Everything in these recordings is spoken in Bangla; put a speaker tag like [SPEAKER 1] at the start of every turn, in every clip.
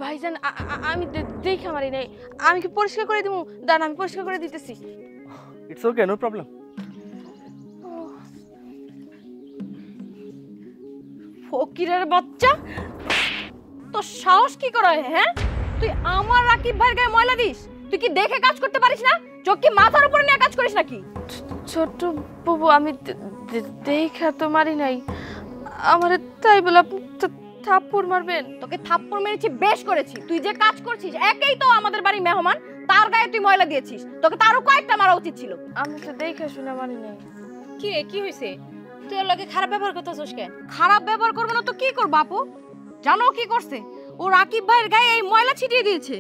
[SPEAKER 1] ভাইজান আমি দেখে মারি নাই, আমি কি পরিষ্কার করে দিব? দাঁড়ান আমি পরিষ্কার করে দিতেছি।
[SPEAKER 2] It's okay, no problem.
[SPEAKER 1] ফকিরের বাচ্চা, তোর সাহস কি করে? হ্যাঁ, তুই আমার রাকিব ভাইয়ের গায়ে ময়লা দিস? তুই কি দেখে কাজ করতে পারিস না? চোখ কি মাথার উপরে নিয়ে কাজ করিস নাকি? ছোট বাবু, আমি দেখা তো মারি নাই, আমারে তাই বলে আপনি থাপ্পড় মারবেন? তোকে থাপ্পড় মেরেছি বেশ করেছি। তুই যে কাজ করছিস, একেই তো আমাদের বাড়ি মেহমান, তার গায়ে তুই ময়লা দিয়েছিস। তোকে তারও কয়েকটা মারা উচিত ছিল। আমি তো দেখে শুনে মারি নাই।
[SPEAKER 3] কি রে, কি হইছে? তুই ওর লগে খারাপ ব্যবহার করতেছস কেন?
[SPEAKER 1] খারাপ ব্যবহার করবো না তো কি করবো আপু? জানো কি করছে? ও রাকিব ভাইয়ের গায়ে এই ময়লা ছিটিয়ে দিয়েছে।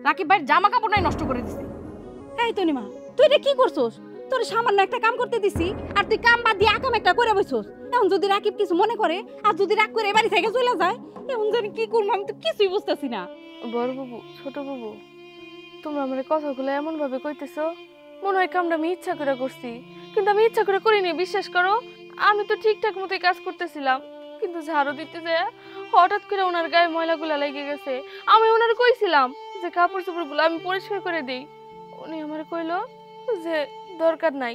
[SPEAKER 1] রাকিব ভাইয়ের জামা কাপড় নাই নষ্ট করে দিয়েছে।
[SPEAKER 3] এই তনিমা, তুই এটা কি করছস? তোর সামান্য একটা কাম করতে দিছি আর তুই কাম বাদ দিয়ে আকাম একটা করে বসছস। এখন যদি রাকিব কিছু মনে করে আর যদি রাগ করে বাড়ি থেকে চলে যায়, এখন জানি কি করবো, আমি তো কিছুই বুঝতেছি না।
[SPEAKER 1] বড় বাবু, ছোট বাবু, তোমরা আমার কথাগুলো এমন ভাবে কইতেছো মনে হয় কামটা আমি ইচ্ছা করে করছি, কিন্তু আমি ইচ্ছা করে করিনি। বিশ্বাস করো, আমি তো ঠিকঠাক মতোই কাজ করতেছিলাম, কিন্তু ঝাড়ু দিতে যায় হঠাৎ করে ওনার গায়ে ময়লাগুলা লেগে গেছে। আমি ওনার কইছিলাম যে কাপড় চোপড়গুলো আমি পরিষ্কার করে দিই, উনি আমার কইলো যে দরকার নাই।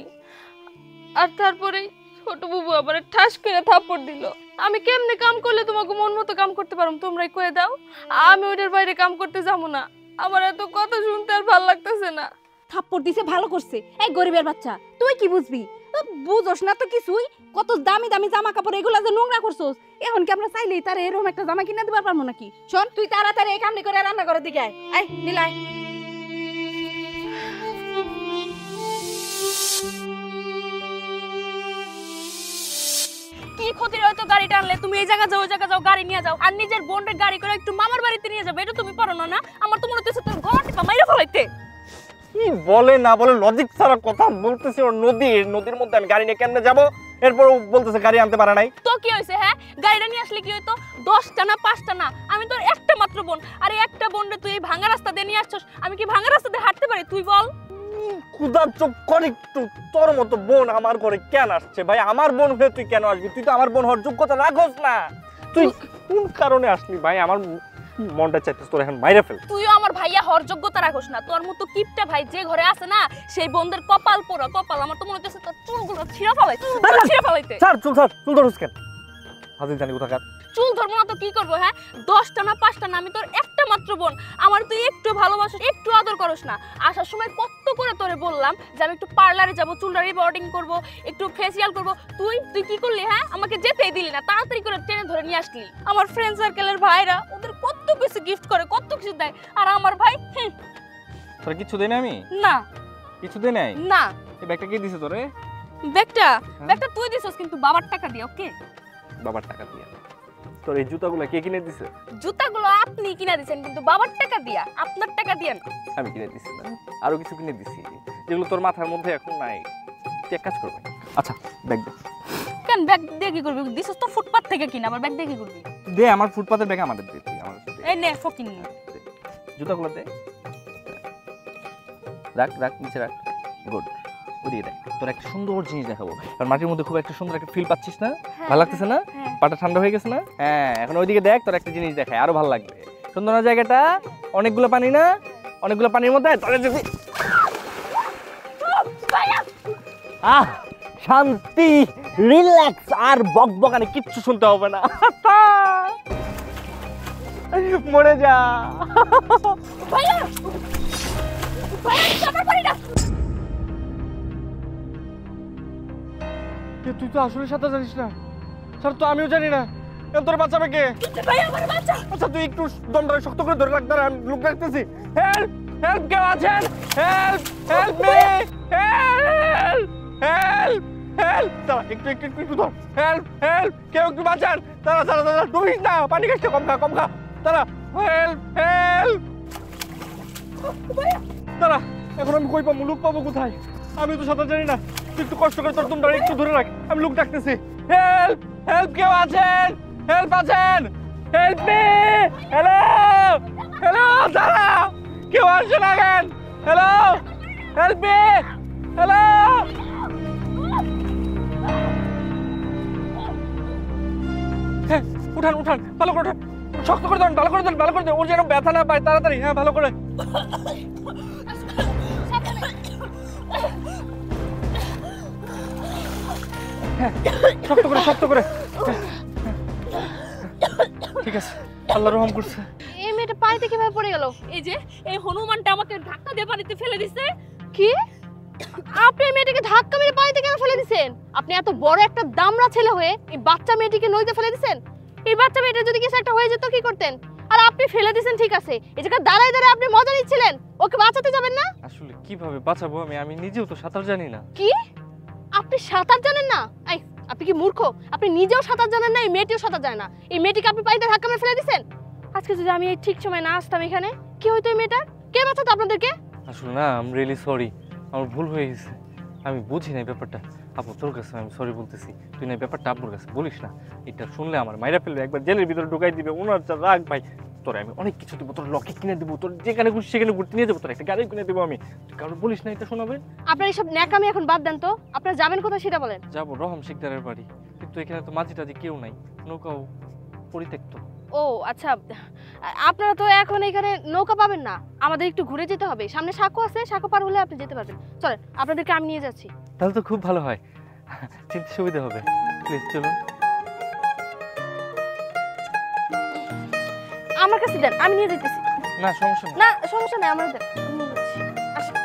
[SPEAKER 1] আর তারপরে ছোট বাবু আবার ঠাস করে থাপ্পড় দিল। আমি কেমনে কাম করলে তোমাকে মন মতো কাম করতে পারো তোমরাই কয়ে দাও। আমি ওইটার বাইরে কাম করতে যাবো না, আমার এত কথা শুনতে আর ভালো লাগতেছে না।
[SPEAKER 3] থাপ্পড় দিছে ভালো করছে। এই গরিবের বাচ্চা, তুই কি বুঝবি? বুঝোস না তো কিছুই। কত দামি দামি জামা কাপড় এগুলা যে নোংরা করছস, এখন কি আমরা চাইলেই তার এরকম একটা জামা কিনে দিবার পারবো নাকি? শোন, তুই তাড়াতাড়ি এই কামনি করে রান্না করার দিকে আয়। আয় নীলাই।
[SPEAKER 1] কি ক্ষতির হয়তো গাড়িটা আনলে? তুমি এই জায়গা যাও, ওই জায়গা যাও, গাড়ি নিয়ে যাও, আর নিজের বোনের গাড়ি করে একটু মামার বাড়িতে নিয়ে যাবে, এটা তুমি পারো না? আমার তো মনে হচ্ছে তোর গলা টিপা মাইরা ফেলাইতে।
[SPEAKER 2] কি বলে না বলে লজিক ছাড়া কথা বলতেছে। ওর নদীর মধ্যে আমি গাড়ি নিয়ে কেমনে যাবো? এরপর ও বলতেছে গাড়ি আনতে পারে নাই।
[SPEAKER 1] তো কি হয়েছে? হ্যাঁ, গাড়িটা নিয়ে আসলে কি হইতো? 10টা না 5টা না, আমি তোর একটা মাত্র বোন। আর এই একটা বোনরে তুই এই ভাঙা রাস্তা দিয়ে নিয়ে আসছস, আমি কি ভাঙা রাস্তা দিয়ে হাঁটতে পারি? তুই বল।
[SPEAKER 2] খুদা চোখ করে একটু। তোর মতো বোন আমার ঘরে কেন আসছে ভাই? আমার বোন হয়ে তুই কেন আসবি? তুই তো আমার বোন হওয়ার যোগ্যতা রাখোস না। তুই কোন কারণে আসলি ভাই? আমার মনটা চাইতেছ তোর এখন মাইরা ফেল।
[SPEAKER 1] তুইও আমার ভাইয়া হওয়ার যোগ্যতা রাখোস না। তোর মতো কিপটা ভাই যে ঘরে আছে না, সেই বোনদের কপাল পোড়া কপাল। আমার তো মনে হচ্ছে তোর চুলগুলো ছিঁড়া ফেলাইতে, ছিঁড়া ফেলাইতে।
[SPEAKER 2] স্যার চুল ধরুস কেন? হাজির জানি কোথাকার।
[SPEAKER 1] চুল ধরবো না তো কি করবো? হ্যাঁ, 10টা না 5টা না, আমি তোর একটা মাত্র বোন। আমার তুই একটু ভালোবাসিস, একটু আদর করস না। আসার সময় কত করে তোরে বললাম যে আমি একটু পার্লারে যাবো, চুলটা রিবর্ডিং করবো, একটু ফেসিয়াল করবো। তুই কি করলি? হ্যাঁ, আমাকে যেতেই দিলি না, তাড়াতাড়ি করে টেনে ধরে নিয়ে আসলি। আমার ফ্রেন্ড সার্কেলের ভাইরা ওদের কত কিছু গিফট করে, কত কিছু দেয়, আর আমার ভাই
[SPEAKER 2] তোর কিছু দেই না? আমি
[SPEAKER 1] না,
[SPEAKER 2] কিছু দেই নাই।
[SPEAKER 1] না।
[SPEAKER 2] এই ব্যাগটা কে দিছে তোরে?
[SPEAKER 1] ব্যাগটা তুই দিছস, কিন্তু বাবার টাকা দিয়ে। ওকে,
[SPEAKER 2] বাবার টাকা দিয়ে। তোর এই জুতাগুলো কে কিনে দিছে?
[SPEAKER 1] জুতাগুলো আপনি কিনে দিছেন, কিন্তু বাবার টাকা দিয়া, আপনার টাকা দিয়ে না।
[SPEAKER 2] আমি কিনে দিছি না, আরো কিছু কিনে দিছি যেগুলো তোর মাথার মধ্যে এখন নাই। তুই এক কাজ করবে। আচ্ছা ব্যাগ দে।
[SPEAKER 1] কেন ব্যাগ দিয়ে কি করবি? দিছস তো ফুটপাত থেকে কিনা, আবার ব্যাগ দিয়ে কি করবি?
[SPEAKER 2] দে, আমার ফুটপাতের ব্যাগ আমাদের দে। তুই আমার দে।
[SPEAKER 1] এই নে ফকিং নে।
[SPEAKER 2] জুতাগুলো দে। রাখ নিচে রাখ। গুড। উড়িয়ে দেখ। তোর একটা সুন্দর জিনিস দেখাবো। আর মাটির মধ্যে খুব একটা সুন্দর একটা ফিল পাচ্ছিস না? ভালো লাগতেছে না? পাটা ঠান্ডা হয়ে গেছে না? হ্যাঁ, এখন ওইদিকে দেখ, তোর একটা জিনিস দেখায়, আরো ভালো লাগবে। সুন্দর না জায়গাটা? অনেকগুলো পানি না? অনেকগুলো পানির মধ্যে তোরে যদি শান্তি, রিল্যাক্স, আর বকবকানি কিচ্ছু শুনতে হবে না। মরে যা। তুই তো আসলে সাঁতার জানিস না? স্যার তো আমিও জানি না। তোর বাঁচাবে কে? আচ্ছা তুই একটু দমটা শক্ত করে ধরে রাখ। আমি লোক রাখতেছি। হেল্প, হেল্প, কেউ আছেন? Help, help me, help, help, help. দাঁড়া, একটু ধর। হেল্প, হেল্প, কেউ একটু বাঁচান। দাঁড়া, ডুবিস না, পানি খাইতে কম খা। দাঁড়া, হেল্প, হেল্প। দাঁড়া, এখন আমি কই পাবো? লোক পাবো কোথায়? আমি তো সাঁতার জানি না। তুই একটু কষ্ট করে তোর দমটা একটু ধরে রাখ, আমি লোক ডাকতেছি। হেল্প, হেল্প, কেউ আছেন? হেল্প আছেন? হেল্প মি, হ্যালো, হ্যালো, দাঁড়া, কেউ আসছে না কেন? Hello, help me, hello. উঠান, ভালো করে উঠান। শক্ত করে দেন, ভালো করে দেন, ভালো করে দেন, ওর যেন ব্যথা না পায় তাড়াতাড়ি। হ্যাঁ, ভালো করে। হ্যাঁ, শক্ত করে, শক্ত করে। ঠিক আছে, আল্লাহ রহম করছে।
[SPEAKER 1] এই মেয়েটা পানিতে কিভাবে পড়ে গেল?
[SPEAKER 3] এই যে এই হনুমানটা আমাকে ধাক্কা দিয়ে পানিতে ফেলে দিছে।
[SPEAKER 1] কি? আপনি এই মেয়েটাকে ধাক্কা মেরে পানিতে কেন ফেলে দিছেন? আপনি এত বড় একটা দামড়া ছেলে হয়ে এই বাচ্চা মেয়েটিকে নদীতে ফেলে দিছেন? এই বাচ্চা মেয়েটা যদি কিছু একটা হয়ে যেত কি করতেন? আর আপনি ফেলে দিছেন ঠিক আছে, এই জায়গায় দাঁড়ায় দাঁড়ায় আপনি মজা নিচ্ছিলেন, ওকে বাঁচাতে যাবেন না?
[SPEAKER 2] আসলে কিভাবে বাঁচাবো আমি নিজেও তো সাঁতার জানি না।
[SPEAKER 1] কি? আপনি সাঁতার জানেন না? এই, আপনি কি মূর্খ? আপনি নিজেও সাঁতার জানেন না, এই মেয়েটিও সাঁতার জানে না। এই মেয়েটিকে আপনি পানিতে ধাক্কা মেরে ফেলে দিছেন। আজকে যদি আমি এই ঠিক সময় না আসতাম এখানে, কি হইতো এই মেয়েটার? কে বাঁচাতো আপনাদেরকে?
[SPEAKER 2] আসলে না, আই এম রিয়েলি সরি, আমার ভুল হয়ে গেছে, আমি বুঝি না এই ব্যাপারটা। আপু তোর কাছে আমি সরি বলতেছি, তুই না এই ব্যাপারটা আব্বুর কাছে বলিস না। এটা শুনলে আমার মাইরা ফেলবে, একবার জেলের ভিতরে ঢুকাই দিবে। ওনার যা রাগ ভাই, তোর আমি অনেক কিছু দেবো, তোর লকেট কিনে দেবো, তোর যেখানে খুশি সেখানে ঘুরতে নিয়ে যাবো, তোর একটা গাড়ি কিনে দেবো আমি। তুই কারোর বলিস না, এটা শোনাবেন।
[SPEAKER 1] আপনার এইসব ন্যাকামি এখন বাদ দেন তো, আপনারা যাবেন কোথায় সেটা বলেন।
[SPEAKER 2] যাবো রহম শিকদারের বাড়ি, কিন্তু এখানে তো মাঝি টাঝি কেউ নাই, নৌকাও পরিত্যক্ত।
[SPEAKER 1] ও আচ্ছা, আপনারা তো এখন এখানে নৌকা পাবেন না, আমাদের একটু ঘুরে যেতে হবে। সামনে সাঁকো আছে, সাঁকো পার হলে আপনি যেতে পারবেন। চলেন, আপনাদেরকে আমি নিয়ে যাচ্ছি।
[SPEAKER 2] তাহলে তো খুব ভালো হয়, চিনতে সুবিধা হবে। প্লিজ চলুন।
[SPEAKER 1] আমার কাছে দেন, আমি নিয়ে যেতেছি।
[SPEAKER 2] না সমস্যা নেই।
[SPEAKER 1] না সমস্যা নেই, আমার দেন, আমি নিয়ে যাচ্ছি। আসেন।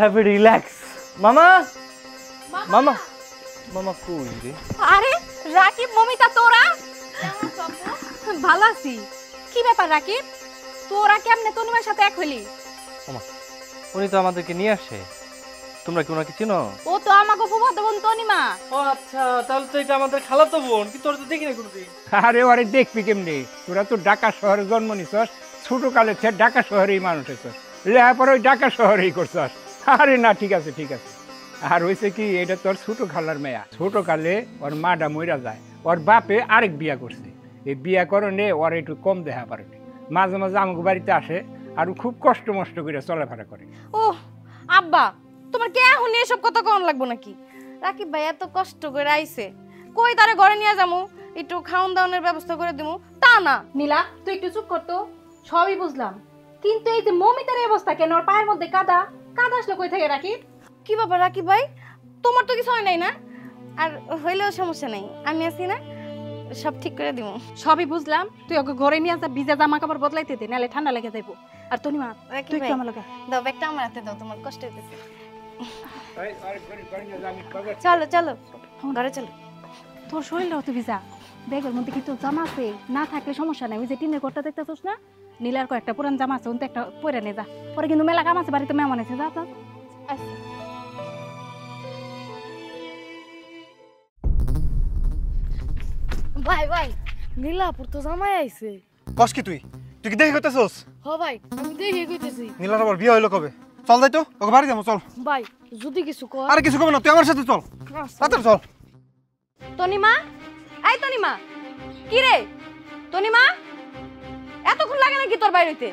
[SPEAKER 2] Have a relax. মামা, মামা, মামা কই রে?
[SPEAKER 3] আরে রাকিব, মমিতা, তোরা ভালো আছি? কি ব্যাপার রাকিব, তোরা কেমনে তনুমার সাথে এক হইলি?
[SPEAKER 2] উনি তো আমাদেরকে নিয়ে আসে, তোমরা কি ওনাকে চিনো?
[SPEAKER 3] ও তো আমাকে ফুফাতো বোন তনিমা।
[SPEAKER 2] ও আচ্ছা, তাহলে তো এটা আমাদের খালাতো বোন, কিন্তু ওরা তো দেখি না কোনোদিন।
[SPEAKER 4] আরে ওরে দেখবি কেমনি, তোরা তো ঢাকা শহরে জন্ম নিছস, ছোট কালে থেকে ঢাকা শহরেই মানুষ হয়েছস, লেখাপড়া ওই ঢাকা শহরেই করছস। আরে না, ঠিক আছে ঠিক আছে। আর হয়েছে কি, এটা তোর ছোট খালার মেয়া। ছোট কালে ওর মাডা মইরা যায়, ওর বাপে আরেক বিয়া করছে। এই বিয়া করণে ওর একটু কম দেখা পারে, মাঝে মাঝে আমাকে বাড়িতে আসে, আর খুব কষ্ট মষ্ট করে চলাফেরা করে।
[SPEAKER 3] ও আব্বা, তোমার কে এখন এসব কথা কম লাগবো নাকি? রাকিব ভাই এত কষ্ট করে আইছে, কই তারে ঘরে নিয়ে যাবো, একটু খাওন দাওয়ানোর ব্যবস্থা করে দিমু, তা না। নীলা তুই একটু চুপ করতো, সবই বুঝলাম, কিন্তু এই যে মমিতার অবস্থা কেন, ওর পায়ের মধ্যে কাদা, কাদা আসলো কই থেকে রাকিব? কি ব্যাপার রাকিব ভাই, তোমার তো কিছু হয় নাই না? আর হইলেও সমস্যা নাই, আমি আছি না, সব ঠিক করে দিব। সবই বুঝলাম, তুই ওকে ঘরে নিয়ে যা, ভিজা জামা কাপড় বদলাইতে দে, নালে ঠান্ডা লেগে যাইবো। আর তনিমা তুই একটু আমার লগে
[SPEAKER 1] দাও ব্যাগটা, আমার হাতে দাও, তোমার কষ্ট হইতেছে।
[SPEAKER 3] চলো চলো ঘরে চলো। তোর শরীরটাও তো ভিজা, ব্যাগের মধ্যে কি তোর জামা আছে? না থাকলে সমস্যা নাই, ওই যে টিনের ঘরটা দেখতেছোস না, নীলার কয়েকটা পুরান জামা আছে, ওনতে একটা পরে নে যা, পরে কিন্তু মেলা কাম আছে, বাড়িতে মেহমান আছে, যা যা।
[SPEAKER 1] আচ্ছা। ভাই ভাই, নীলাপুর তো জামাই আইছে।
[SPEAKER 5] কস কি তুই তুই কি দেখে করতেছস?
[SPEAKER 1] হ ভাই, আমি দেখে কইতেছি।
[SPEAKER 5] নীলার আবার বিয়ে হইলো কবে? চল যাই তো, ওকে বাড়ি যাবো, চল।
[SPEAKER 1] ভাই যদি কিছু কর।
[SPEAKER 5] আরে কিছু কবে না, তুই আমার সাথে চল, তাড়াতাড়ি চল।
[SPEAKER 3] তনিমা, এই তনিমা, কি রে তনিমা, এতক্ষণ লাগে নাকি তোর বাইরেতে?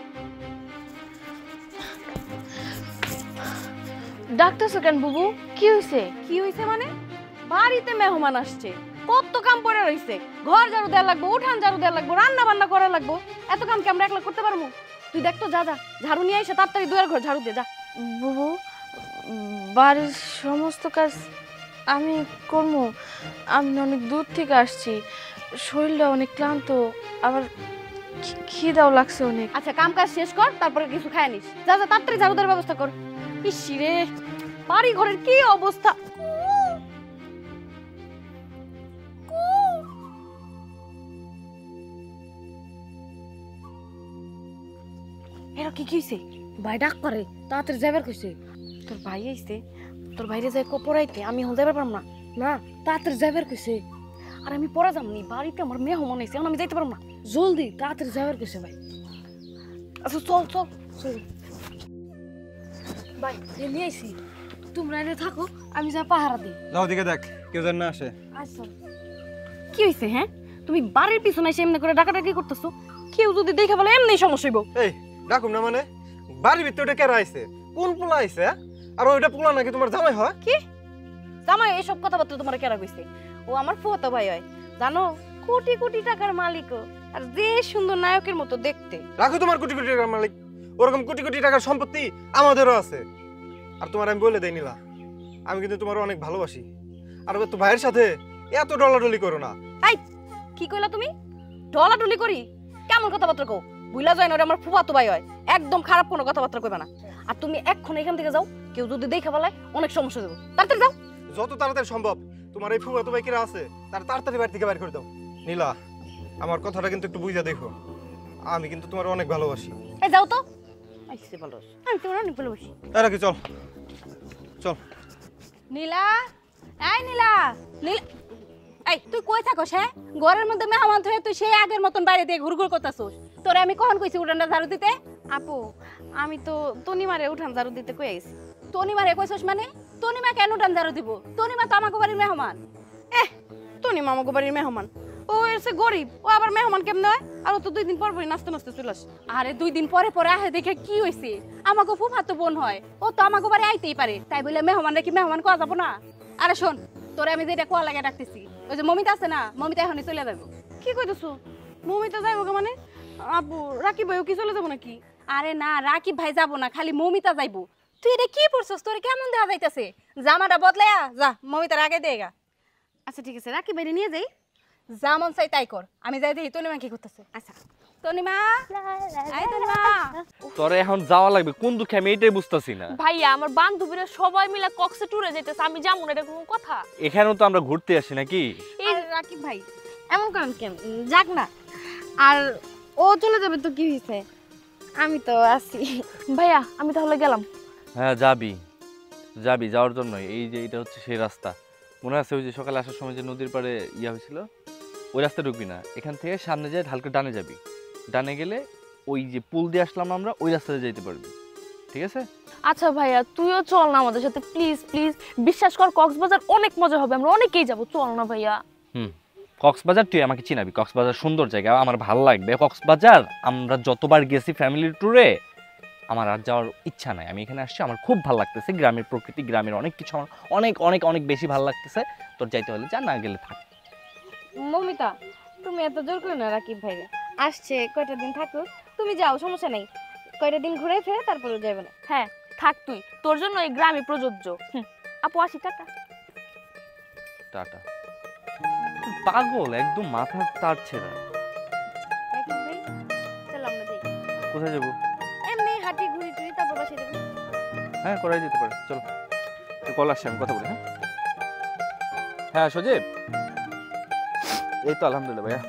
[SPEAKER 1] ডাক্তার সেকেন্ড বুবু, কি হইছে?
[SPEAKER 3] কি হইছে মানে? বাড়িতে মেহমান আসছে, কত কাম পড়ে রইছে, ঘর ঝাড়ু দেওয়া লাগবো, উঠান ঝাড়ু দেওয়া লাগবো, রান্না বান্না করা লাগবো, এত কাম কি আমরা একলা করতে পারবো? তুই দেখ তো, যা যা ঝাড়ু নিয়ে এসে তাড়াতাড়ি দুয়ার ঘর ঝাড়ু দে যা।
[SPEAKER 1] বুবু, বাড়ির সমস্ত কাজ আমি করবো। আমি অনেক দূর থেকে আসছি, শরীরটা অনেক ক্লান্ত, আবার খিদাও লাগছে অনেক।
[SPEAKER 3] আচ্ছা কাম কাজ শেষ কর, তারপরে কিছু খায় নিস, যা যা তাড়াতাড়ি ঝাড়ু দেওয়ার ব্যবস্থা কর। ইস রে, বাড়ি ঘরের কি অবস্থা! এরা কি হইছে?
[SPEAKER 1] ভাই ডাক করে, তাড়াতাড়ি যাবার কইছে। তোর ভাই আইছে, তোর বাইরে যাই পড়াইতে, আমি এখন যাবার পারম না। না, তাড়াতাড়ি যাবার কইছে।
[SPEAKER 3] আর আমি পড়া যামনি, বাড়িতে আমার মেহমান আইছে, এখন আমি যাইতে পারবো না।
[SPEAKER 1] জলদি তাড়াতাড়ি যাবার কইছে ভাই। আচ্ছা চল চল চল। ভাই নিয়ে আইছি, তোমরা এনে থাকো, আমি যা পাহারা দিই।
[SPEAKER 5] যাও দিকে দেখ, কেউ যেন না আসে।
[SPEAKER 3] আচ্ছা কি হইছে হ্যাঁ তুমি বাড়ির পিছনে এসে এমনি করে ডাকাডাকি করতেছো কেউ যদি দেখে বলে এমনি সমস্যা হইব
[SPEAKER 5] এই ডাকুম না মানে বাড়ির ভিতরে কেরা আইছে কোন পোলা আইছে আর ওইটা পোলা নাকি তোমার জামাই হয়
[SPEAKER 3] কি জামাই এসব কথাবার্তা তোমার কেরা কইছে ও আমার ফুফাতো ভাই হয় জানো কোটি কোটি টাকার মালিকও আর যে সুন্দর নায়কের মতো দেখতে
[SPEAKER 5] রাখো তোমার কোটি কোটি টাকার মালিক ওরকম কোটি কোটি টাকার সম্পত্তি আমাদেরও আছে আর তোমার আমি বলে দেই নিলা আমি কিন্তু তোমার অনেক ভালোবাসি আর তো ভাইয়ের সাথে এত ডলাডলি করো না
[SPEAKER 3] এই কি কইলা তুমি ডলাডলি করি কেমন কথাবার্তা কও বুইলা যায় না ওরে আমার ফুফাতো ভাই হয় একদম খারাপ কোনো কথাবার্তা কইবা না আর তুমি এক্ষুনি এখান থেকে যাও কেউ যদি দেখে বলে অনেক সমস্যা দেবো তাড়াতাড়ি যাও
[SPEAKER 5] যত তাড়াতাড়ি সম্ভব তোমার এই ফুফাতো ভাই কিরা আছে তার তাড়াতাড়ি বাড়ি থেকে বাইর করে দাও নীলা আমার কথাটা কিন্তু একটু বুঝা দেখো আমি কিন্তু তোমার অনেক ভালোবাসি
[SPEAKER 3] এই যাও তো আইসে বলো আমি তোমার অনেক ভালোবাসি
[SPEAKER 5] তারা কি চল চল
[SPEAKER 3] নীলা এই নীলা নীলা এই তুই কই থাকস হ্যাঁ ঘরের মধ্যে মেহমান হয়ে তুই সেই আগের মতন বাইরে দিয়ে ঘুরঘুর করতাছস তোরে আমি কখন কইছি উঠানটা ঝাড়ু দিতে
[SPEAKER 1] আপু আমি তো তনিমারে উঠান ঝাড়ু দিতে কই আইছি
[SPEAKER 3] তনিমারে কইছস মানে তনিমা কেন উঠান ঝাড়ু দিব তনিমা তো আমাকে বাড়ির মেহমান
[SPEAKER 1] তনিমা আমাকে বাড়ির মেহমান ও এসে গরিব ও আবার মেহমান কেমন হয় আর ও তো 2 দিন পর পরই নাচতে নাচতে চলে আসে
[SPEAKER 3] আরে 2 দিন পরে পরে আহে দেখে কি হইছে আমাকে ফুফাতো বোন হয় ও তো আমাকে বাড়ি আইতেই পারে তাই বলে মেহমান কি মেহমান কোয়া যাব না আরে শোন তোরে আমি যেটা কোয়া লাগে ডাকতেছি ওই যে মমিতা আছে না মমিতা এখনই চলে যাবে
[SPEAKER 1] কি কইতেছো মমিতা যাইবো কে মানে আপু রাকিব ভাইও কি চলে যাবো নাকি
[SPEAKER 3] আরে না রাকিব ভাই যাব না খালি মমিতা যাইবো তুই এটা কি পড়ছস তোরে কেমন দেখা যাইতাছে জামাটা বদলায়া যা মমিতার আগে দেগা
[SPEAKER 1] আচ্ছা ঠিক আছে রাকিব ভাইরে নিয়ে যাই
[SPEAKER 3] যেমন চাই তাই কর আমি যাই দেখি তনিমা কি করতেছে আচ্ছা তনিমা আই তনিমা
[SPEAKER 2] তোরে এখন যাওয়া লাগবে কোন দুঃখে আমি এটাই বুঝতেছি না
[SPEAKER 1] ভাইয়া আমার বান্ধবীরা সবাই মিলে কক্সে ট্যুরে যাইতেছে আমি যাবো না এটা কোনো কথা
[SPEAKER 2] এখানেও তো আমরা ঘুরতে আসি নাকি
[SPEAKER 1] এই রাকিব ভাই এমন করেন কেন যাক না আর ও চলে যাবে তো কি হইছে আমি তো আছি ভাইয়া আমি তাহলে গেলাম
[SPEAKER 2] হ্যাঁ যাবি যাবি যাওয়ার জন্য এই যে এটা হচ্ছে সেই রাস্তা মনে আছে ওই যে সকালে আসার সময় যে নদীর পাড়ে ইয়া হয়েছিল ওই রাস্তা ঢুকবি না এখান থেকে সামনে যায় ঢালকে ডানে যাবি ডানে গেলে ওই যে পুল দিয়ে আসলাম আমরা ওই রাস্তাতে যাইতে পারবি ঠিক আছে
[SPEAKER 1] আচ্ছা ভাইয়া তুইও চল না আমাদের সাথে প্লিজ প্লিজ বিশ্বাস কর কক্সবাজার অনেক মজা হবে আমরা অনেকেই যাব চল না ভাইয়া
[SPEAKER 2] কক্সবাজার তুই আমাকে চিনাবি কক্সবাজার সুন্দর জায়গা আমার ভালো লাগবে কক্সবাজার আমরা যতবার গেছি ফ্যামিলির ট্যুরে আমার আর যাওয়ার ইচ্ছা নাই আমি এখানে আসছি আমার খুব ভালো লাগতেছে গ্রামের প্রকৃতি গ্রামের অনেক কিছু আমার অনেক অনেক অনেক বেশি ভালো লাগতেছে তোর যাইতে হলে যা না গেলে থাক
[SPEAKER 1] মমিতা তুমি এত জোর করে না রাকিব ভাই আসছে কয়টা দিন থাকো তুমি যাও সমস্যা নেই কয়টা দিন ঘুরে ফিরে তারপরে যাবে না হ্যাঁ থাক তুই তোর জন্য এই গ্রামে প্রযোজ্য আপু আসি টাটা
[SPEAKER 2] টাটা পাগল একদম মাথার তার ছেড়া
[SPEAKER 1] রাকিব ভাই চল আমরা যাই
[SPEAKER 2] কোথায় যাবো
[SPEAKER 1] এমনি হাঁটি ঘুরি টুরি তারপর বাসায় যাবো
[SPEAKER 2] হ্যাঁ করাই যেতে পারে চলো কল আসছে আমি কথা বলি হ্যাঁ হ্যাঁ সজীব এই তো আলহামদুলিল্লাহ ভাইয়া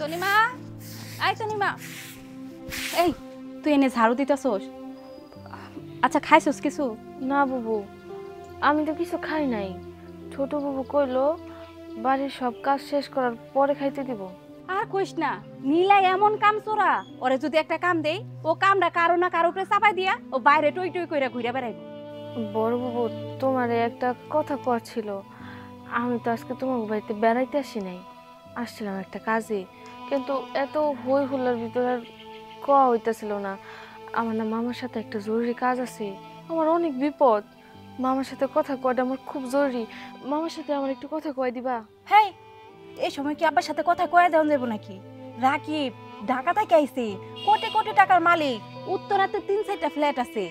[SPEAKER 3] তনিমা আই তনিমা এই তুই এনে ঝাড়ু দিতেছস আচ্ছা খাইছস কিছু
[SPEAKER 1] না বাবু আমি তো কিছু খাই নাই ছোট বাবু কইলো বাড়ির সব কাজ শেষ করার পরে খাইতে দিব
[SPEAKER 3] আর কইস না নীলা এমন কাম চোরা ওরে যদি একটা কাম দেই ও কামটা কারো না কারো উপরে চাপাই দিয়া ও বাইরে টই টই কইরা ঘুরে বেড়াইব
[SPEAKER 1] বড় বাবু তোমারে একটা কথা কর ছিল আমি তো আজকে তোমার বাড়িতে বেড়াইতে আসি নাই আসছিলাম একটা কাজে কিন্তু এত হই হুল্লার ভিতরে আর কোয়া হইতেছিল না আমার না মামার সাথে একটা জরুরি কাজ আছে আমার অনেক বিপদ মামার সাথে কথা কয়টা আমার খুব জরুরি মামার সাথে আমার একটু কথা কয় দিবা
[SPEAKER 3] হেই এই সময় কি আব্বার সাথে কথা কয়ে দেওয়া যাবো নাকি রাকিব ঢাকা থেকে আইছে কোটি কোটি টাকার মালিক উত্তরাতে 3-4টা ফ্ল্যাট আছে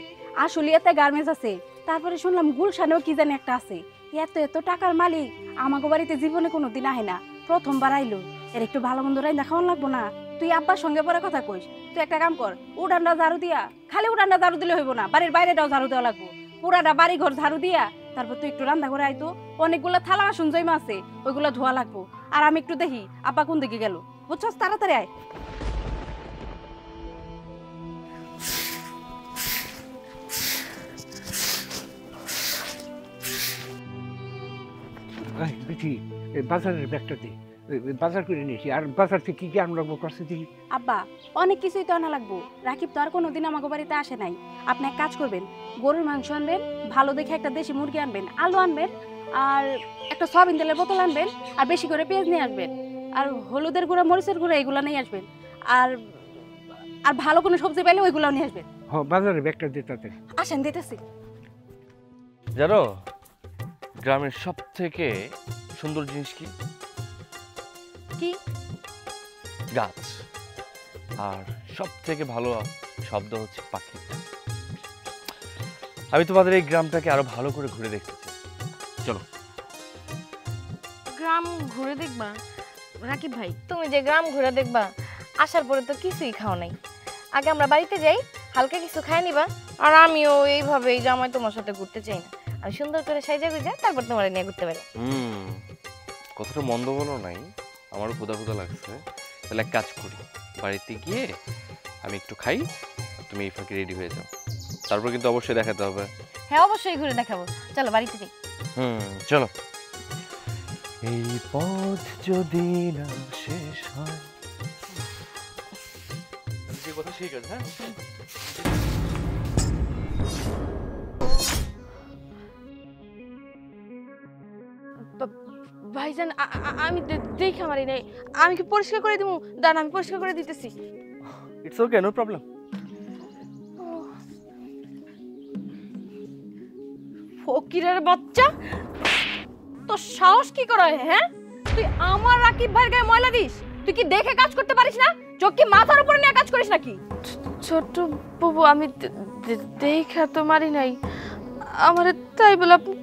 [SPEAKER 3] আশুলিয়াতে গার্মেন্টস আছে তারপরে শুনলাম গুলশানেও কি জানি একটা আছে এত এত টাকার মালিক আমাকে বাড়িতে জীবনে কোনো দিন আহে না প্রথমবার আইলো এর একটু ভালো মন্দ রাইন্দা খাওয়ান লাগবো না তুই আব্বার সঙ্গে পরে কথা কইস তুই একটা কাম কর উড়ানটা ঝাড়ু দিয়া খালি উড়ানটা ঝাড়ু দিলে হইব না বাড়ির বাইরেটাও ঝাড়ু দেওয়া লাগবো পুরাটা বাড়ি ঘর ঝাড়ু দিয়া তারপর তুই একটু রান্না করে আইতো অনেকগুলো থালা বাসন জমা আছে ওইগুলো ধোয়া লাগবো আর আমি একটু দেখি আব্বা কোন দিকে গেল বুঝছস তাড়াতাড়ি আয়
[SPEAKER 4] দেখি এই বাজারের ব্যাগটা দি বাজার করে নিয়েছি। আর বাজার থেকে কি কি আনবো করছে দেখি।
[SPEAKER 3] আব্বা অনেক কিছুই তো আনা লাগবো। রাকিব তো আর কোনোদিন আমাকে বাড়িতে আসে নাই। আপনি এক কাজ করবেন, গরুর মাংস আনবেন, ভালো দেখে একটা দেশি মুরগি আনবেন, আলু আনবেন, আর একটা সয়াবিন তেলের বোতল আনবেন, আর বেশি করে পেঁয়াজ নিয়ে আসবেন, আর হলুদের গুঁড়া মরিচের গুঁড়া এগুলো নিয়ে আসবেন, আর আর ভালো কোনো সবজি পাইলে ওইগুলোও নিয়ে আসবেন।
[SPEAKER 4] বাজারে ব্যাগটা দিতে।
[SPEAKER 3] আসেন দিতেছি।
[SPEAKER 6] জানো গ্রামের সব থেকে সুন্দর জিনিস কি?
[SPEAKER 3] কি?
[SPEAKER 6] গাছ। আর সব থেকে ভালো শব্দ হচ্ছে পাখি। আমি তোমাদের এই গ্রামটাকে আরো ভালো করে ঘুরে দেখতে চাই। চলো।
[SPEAKER 1] গ্রাম ঘুরে দেখবা? রাকিব ভাই, তুমি যে গ্রাম ঘুরে দেখবা, আসার পরে তো কিছুই খাও নাই। আগে আমরা বাড়িতে যাই, হালকা কিছু খাই নিবা। আর আমিও এইভাবে এই জামাই তোমার সাথে ঘুরতে চাই না। আমি সুন্দর করে সাইজা গুজা তারপর তোমার নিয়ে ঘুরতে পারি।
[SPEAKER 6] কথাটা মন্দ বলো নাই, আমারও ক্ষুধা ক্ষুধা লাগছে। তাহলে এক কাজ করি, বাড়িতে গিয়ে আমি একটু খাই, তুমি এই ফাঁকে রেডি হয়ে যাও। তারপর কিন্তু অবশ্যই দেখাতে হবে।
[SPEAKER 1] হ্যাঁ অবশ্যই ঘুরে দেখাবো, চলো বাড়িতে যাই।
[SPEAKER 6] চলো। এই পথ যদি না শেষ হয়, যে কথা সেই কাজ। হ্যাঁ
[SPEAKER 1] ভাইজান, আমি দেখে মারি নাই। আমি কি পরিষ্কার করে দিব? দাঁড়ান, আমি পরিষ্কার করে দিতেছি।
[SPEAKER 6] It's okay, no problem.
[SPEAKER 3] ফকিরের বাচ্চা, তোর সাহস কি করে? হ্যাঁ, তুই আমার রাকিব ভাইয়ের গায়ে ময়লা দিস? তুই কি দেখে কাজ করতে পারিস না? চোখ কি মাথার উপরে নিয়ে কাজ করিস নাকি?
[SPEAKER 1] ছোট বাবু, আমি দেখা তো মারি নাই। আমারে তাই বলে আপনি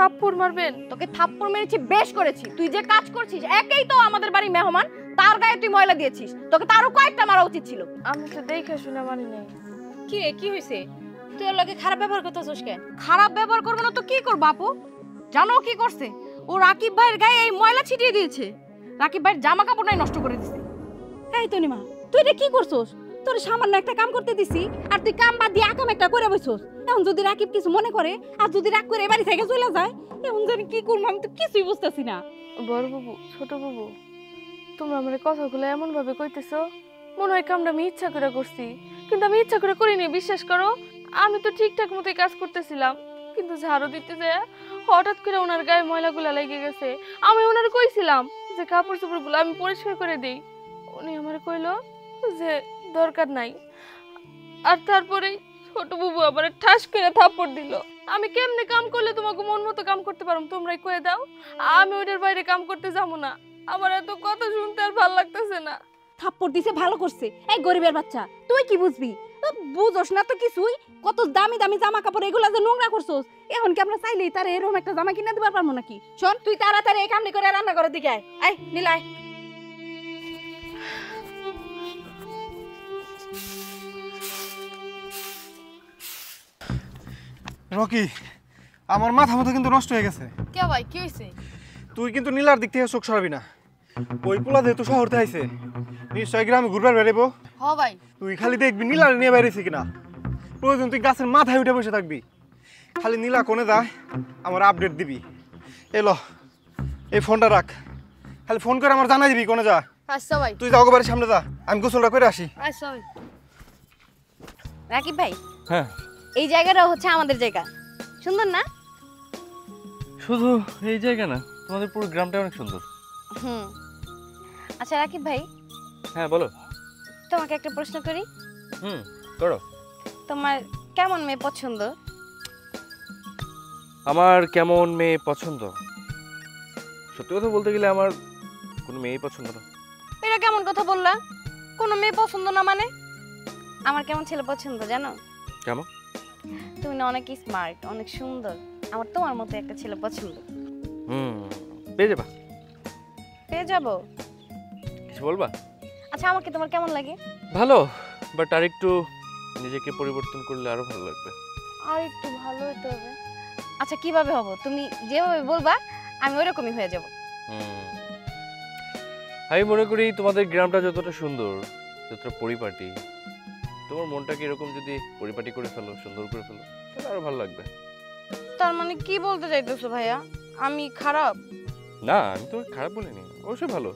[SPEAKER 1] থাপ্পড় মারবেন?
[SPEAKER 3] তোকে থাপ্পড় মেরেছি বেশ করেছি। তুই যে কাজ করছিস, একেই তো আমাদের বাড়ি মেহমান, তার গায়ে তুই ময়লা দিয়েছিস। তোকে তারও কয়েকটা মারা উচিত ছিল।
[SPEAKER 1] আমি তো দেখা শুনে মারি নাই।
[SPEAKER 3] কি রে, কি হয়েছে? তুই ওর লগে খারাপ ব্যবহার করতেছিস কেন? খারাপ ব্যবহার করবো না তো কি করব আপু? জানো কি করছে? ও রাকিব ভাইয়ের গায়ে এই ময়লা ছিটিয়ে দিয়েছে। রাকিব ভাইয়ের জামা কাপড় নাই নষ্ট করে দিয়েছে। এই তনিমা, তুই এটা কি করছস? তোর সামান্য একটা কাম করতে দিছি, আর তুই কাম বাদ দিয়ে আকাম একটা করে বসছস। এখন যদি রাকিব কিছু মনে করে আর যদি রাগ করে বাড়ি থেকে চলে যায়, এখন জানি কি করবো, আমি তো কিছুই বুঝতেছি না।
[SPEAKER 1] বড় বাবু, ছোট বাবু, তোমরা আমার কথাগুলো এমন ভাবে কইতেছো মনে হয় কামটা আমি ইচ্ছা করে করছি। কিন্তু আমি ইচ্ছা করে করিনি, বিশ্বাস করো। আমি তো ঠিকঠাক মতোই কাজ করতেছিলাম, কিন্তু ঝাড়ু দিতে যায় হঠাৎ করে ওনার গায়ে ময়লাগুলা লেগে গেছে। আমি ওনার কইছিলাম যে কাপড় চোপড়গুলো আমি পরিষ্কার করে দিই। উনি আমার কইলো যে দরকার নাই। আর তারপরে ছোট বাবু আবার ঠাস করে থাপ্পড় দিল। আমি কেমনে কাম করলে তোমাকে মন মতো কাম করতে পারো তোমরাই কয়ে দাও। আমি ওইটার বাইরে কাম করতে যাবো না। আমার এত কথা শুনতে আর ভালো লাগতেছে না।
[SPEAKER 3] থাপ্পড় দিছে ভালো করছে। এই গরিবের বাচ্চা, তুই কি বুঝবি? বুঝোস না তো কিছুই। কত দামি দামি জামা কাপড় এগুলা যে নোংরা করছস, এখন কি আমরা চাইলেই তার এরকম একটা জামা কিনে দিবার পারবো নাকি? শোন, তুই তাড়াতাড়ি এই কামনি করে রান্না ঘরের দিকে আয়। আয় নীলাই।
[SPEAKER 5] রকি, আমার মাথা কিন্তু নষ্ট হয়ে গেছে।
[SPEAKER 1] কে ভাই, কি হইছে?
[SPEAKER 5] তুই কিন্তু নীলার দিক থেকে চোখ সরাবি না। ওই পোলা যেহেতু শহরতে আইছে, নিশ্চয় গ্রামে ঘুরবার বেরোবো।
[SPEAKER 1] হ ভাই,
[SPEAKER 5] তুই খালি দেখবি নীলার নিয়ে বেরিয়েছি কিনা। প্রয়োজন তুই গাছের মাথায় উঠে বসে থাকবি, খালি নীলা কোনে যায় আমার আপডেট দিবি। এলো, এই ফোনটা রাখ, খালি ফোন করে আমার জানাই দিবি কোনে যা।
[SPEAKER 1] আচ্ছা ভাই।
[SPEAKER 5] তুই যাও বাড়ির সামনে যা, আমি গোসলটা করে আসি।
[SPEAKER 1] আচ্ছা ভাই।
[SPEAKER 3] রাকিব ভাই,
[SPEAKER 6] হ্যাঁ,
[SPEAKER 3] এই জায়গাটা হচ্ছে আমাদের জায়গা। সুন্দর না?
[SPEAKER 6] শুধু এই জায়গা না, তোমাদের পুরো গ্রামটা অনেক সুন্দর।
[SPEAKER 3] আচ্ছা রাকিব ভাই,
[SPEAKER 6] হ্যাঁ বলো।
[SPEAKER 3] তোমাকে একটা প্রশ্ন করি।
[SPEAKER 6] করো।
[SPEAKER 3] তোমার কেমন মেয়ে পছন্দ?
[SPEAKER 6] আমার কেমন মেয়ে পছন্দ? সত্যি কথা বলতে গেলে আমার কোনো মেয়েই পছন্দ না।
[SPEAKER 3] এটা কেমন কথা বললা? কোনো মেয়ে পছন্দ না মানে? আমার কেমন ছেলে পছন্দ জানো?
[SPEAKER 6] কেমন?
[SPEAKER 3] তুমি না অনেক স্মার্ট, অনেক সুন্দর। আমার তোমার মতো একটা ছেলে পছন্দ।
[SPEAKER 6] পেয়ে যাবা।
[SPEAKER 3] পেয়ে যাবো?
[SPEAKER 6] কিছু বলবা?
[SPEAKER 3] আচ্ছা, আমাকে তোমার কেমন লাগে?
[SPEAKER 6] ভালো, বাট আর একটু নিজেকে পরিবর্তন করলে আরো ভালো লাগবে।
[SPEAKER 3] আর একটু ভালো হতে হবে। আচ্ছা, কিভাবে হবো? তুমি যেভাবে বলবা আমি ওইরকমই হয়ে যাব।
[SPEAKER 6] আমি মনে করি তোমাদের গ্রামটা যতটা সুন্দর, যতটা পরিপাটি, তোমার মনটাকে এরকম যদি পরিপাটি করে ফেলো, সুন্দর করে ফেলো, তাহলে আরো ভালো লাগবে।
[SPEAKER 3] তার মানে কি বলতে চাইতেছো ভাইয়া? আমি খারাপ?
[SPEAKER 6] না, আমি তো খারাপ বলিনি, অবশ্যই ভালো।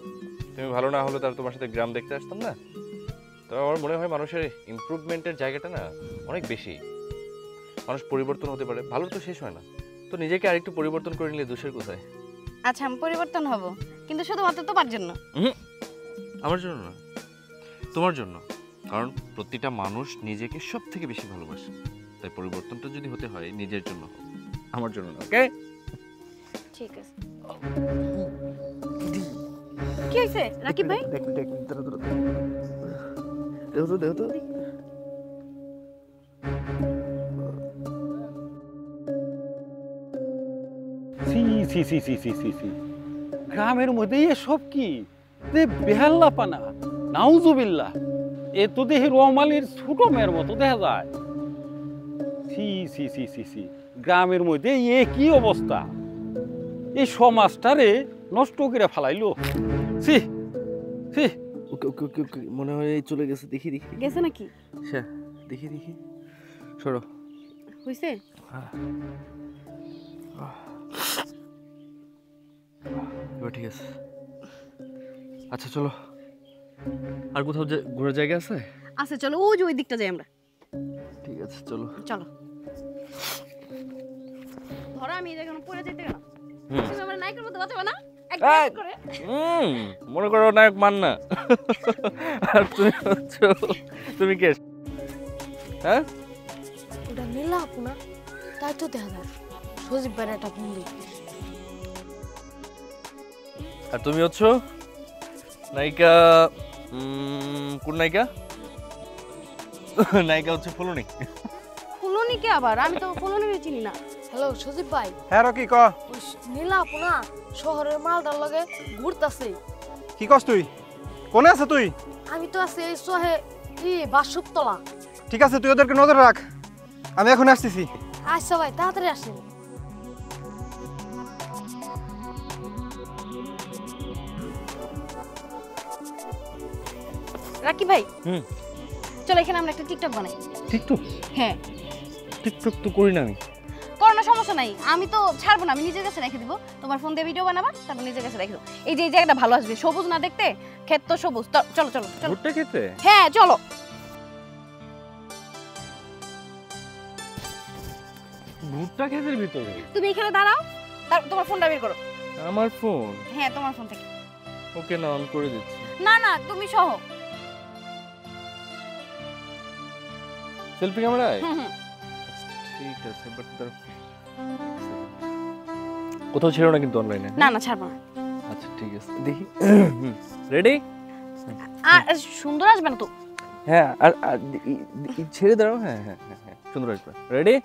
[SPEAKER 6] তুমি ভালো না হলে তার তোমার সাথে গ্রাম দেখতে আসতাম না। তবে আমার মনে হয় মানুষের ইমপ্রুভমেন্টের জায়গাটা না অনেক বেশি। মানুষ পরিবর্তন হতে পারে, ভালো তো শেষ হয় না। তো নিজেকে আরেকটু পরিবর্তন করে নিলে দোষের কোথায়?
[SPEAKER 3] আচ্ছা আমি পরিবর্তন হব, কিন্তু শুধুমাত্র তোমার জন্য।
[SPEAKER 6] আমার জন্য না, তোমার জন্য। কারণ প্রতিটা মানুষ নিজেকে সব থেকে বেশি ভালোবাসে, তাই পরিবর্তনটা যদি হতে হয় নিজের জন্য হোক, আমার জন্য না। ওকে,
[SPEAKER 3] ঠিক আছে। কি হয়েছে রাকিব ভাই?
[SPEAKER 4] সি সি সি সি সি সি সি গ্রামের মধ্যে এসব কি যে বেহাল্লা পানা, নাউজুবিল্লাহ। এ তো দেখি রমালির ছোট মেয়ের মতো দেখা যায়। সি সি সি সি সি গ্রামের মধ্যে এ কি অবস্থা! এই সমাজটারে নষ্ট করে ফেলাইলো। সি সি
[SPEAKER 6] ওকে ওকে ওকে ওকে, মনে হয় এই চলে গেছে। দেখি দেখি
[SPEAKER 3] গেছে নাকি?
[SPEAKER 6] হ্যাঁ দেখি দেখি, সরো।
[SPEAKER 3] হইছে?
[SPEAKER 6] এবার ঠিক আছে। আচ্ছা চলো, আর কোথাও ঘোরার জায়গা আছে?
[SPEAKER 3] আচ্ছা চলো, ওই যে ওই দিকটা যাই আমরা।
[SPEAKER 6] ঠিক আছে চলো
[SPEAKER 3] চলো। ধরো আমি এই জায়গায় পড়ে যেতে গেলাম, তুমি আমার নায়কের মতো বাঁচাবে না? একদম করে
[SPEAKER 6] মনে করো নায়ক মান না। আর তুমি হচ্ছে, তুমি কে? হ্যাঁ
[SPEAKER 1] ওটা নীলা আপু না? তাই তো দেখা যায় সজীব ভাইয়ের একটা বন্ধু।
[SPEAKER 6] আর তুমি হচ্ছে নায়িকা? কোন নায়িকা? নায়িকা হচ্ছে ফুলনি।
[SPEAKER 3] ফুলনি কে আবার? আমি তো ফুলনি চিনি না।
[SPEAKER 1] হ্যালো সজীব ভাই,
[SPEAKER 5] হ্যাঁ রকি ক।
[SPEAKER 1] ওই নীলা আপু না শহরের মালটার লগে ঘুরতাছে।
[SPEAKER 5] কি কস তুই? কোনে আছে তুই?
[SPEAKER 1] আমি তো আছি এই শহে বাসুকতলা।
[SPEAKER 5] ঠিক আছে, তুই ওদেরকে নজর রাখ, আমি এখন আসতেছি।
[SPEAKER 1] আচ্ছা ভাই তাড়াতাড়ি আসেন।
[SPEAKER 3] রাকিব ভাই চলো এখানে আমরা একটা টিকটক বানাই।
[SPEAKER 6] টিকটক?
[SPEAKER 3] হ্যাঁ।
[SPEAKER 6] টিকটক তো করি না আমি।
[SPEAKER 3] কোনো সমস্যা নাই, আমি তো ছাড়বো না, আমি নিজের কাছে রেখে দিব। তোমার ফোন দিয়ে ভিডিও বানাবা, তারপর নিজের কাছে রেখে দেবো। এই যে এই জায়গাটা ভালো আসবে, সবুজ না দেখতে? ক্ষেত তো সবুজ। চলো চলো চলো।
[SPEAKER 6] ভুট্টা খেতে?
[SPEAKER 3] হ্যাঁ চলো।
[SPEAKER 6] ভুট্টা খেতের ভিতরে?
[SPEAKER 3] তুমি এখানে দাঁড়াও, তোমার ফোনটা বের করো।
[SPEAKER 6] আমার ফোন?
[SPEAKER 3] হ্যাঁ তোমার ফোন থেকে।
[SPEAKER 6] ওকে না, অন করে দিচ্ছি।
[SPEAKER 3] না না তুমি সহ।
[SPEAKER 6] সেলফি ক্যামেরায়?
[SPEAKER 3] হুম হুম।
[SPEAKER 6] ঠিক আছে, বাট কোথাও ছিল না কিন্তু অনলাইনে?
[SPEAKER 3] না না ছাড়বো না।
[SPEAKER 6] আচ্ছা ঠিক আছে, দেখি। রেডি?
[SPEAKER 3] আর সুন্দর আসবে না তো?
[SPEAKER 6] হ্যাঁ, আর ছেড়ে দাও। হ্যাঁ হ্যাঁ হ্যাঁ, সুন্দর আসবে। রেডি?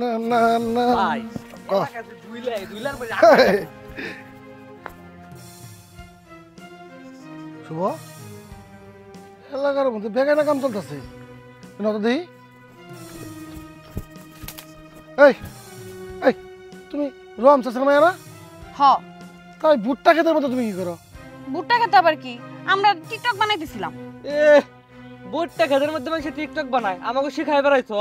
[SPEAKER 5] না না না
[SPEAKER 4] ভাই
[SPEAKER 5] ও।
[SPEAKER 4] কাছে দুইলার মধ্যে
[SPEAKER 7] শুভ এলাকার মধ্যে বেগানা কাম চলতেছে নতো দেহি। এই এই তুমি রোয়াম চাষের মায়া না?
[SPEAKER 3] হ।
[SPEAKER 7] তাই ভুট্টা খেতের মতো তুমি কি করো?
[SPEAKER 3] ভুট্টা খেতে আবার কি? আমরা টিকটক বানাইতেছিলাম।
[SPEAKER 2] এ ভুট্টা খেতের মধ্যে মানুষ টিকটক বানায়, আমাকে শিখাই বেড়াইছো?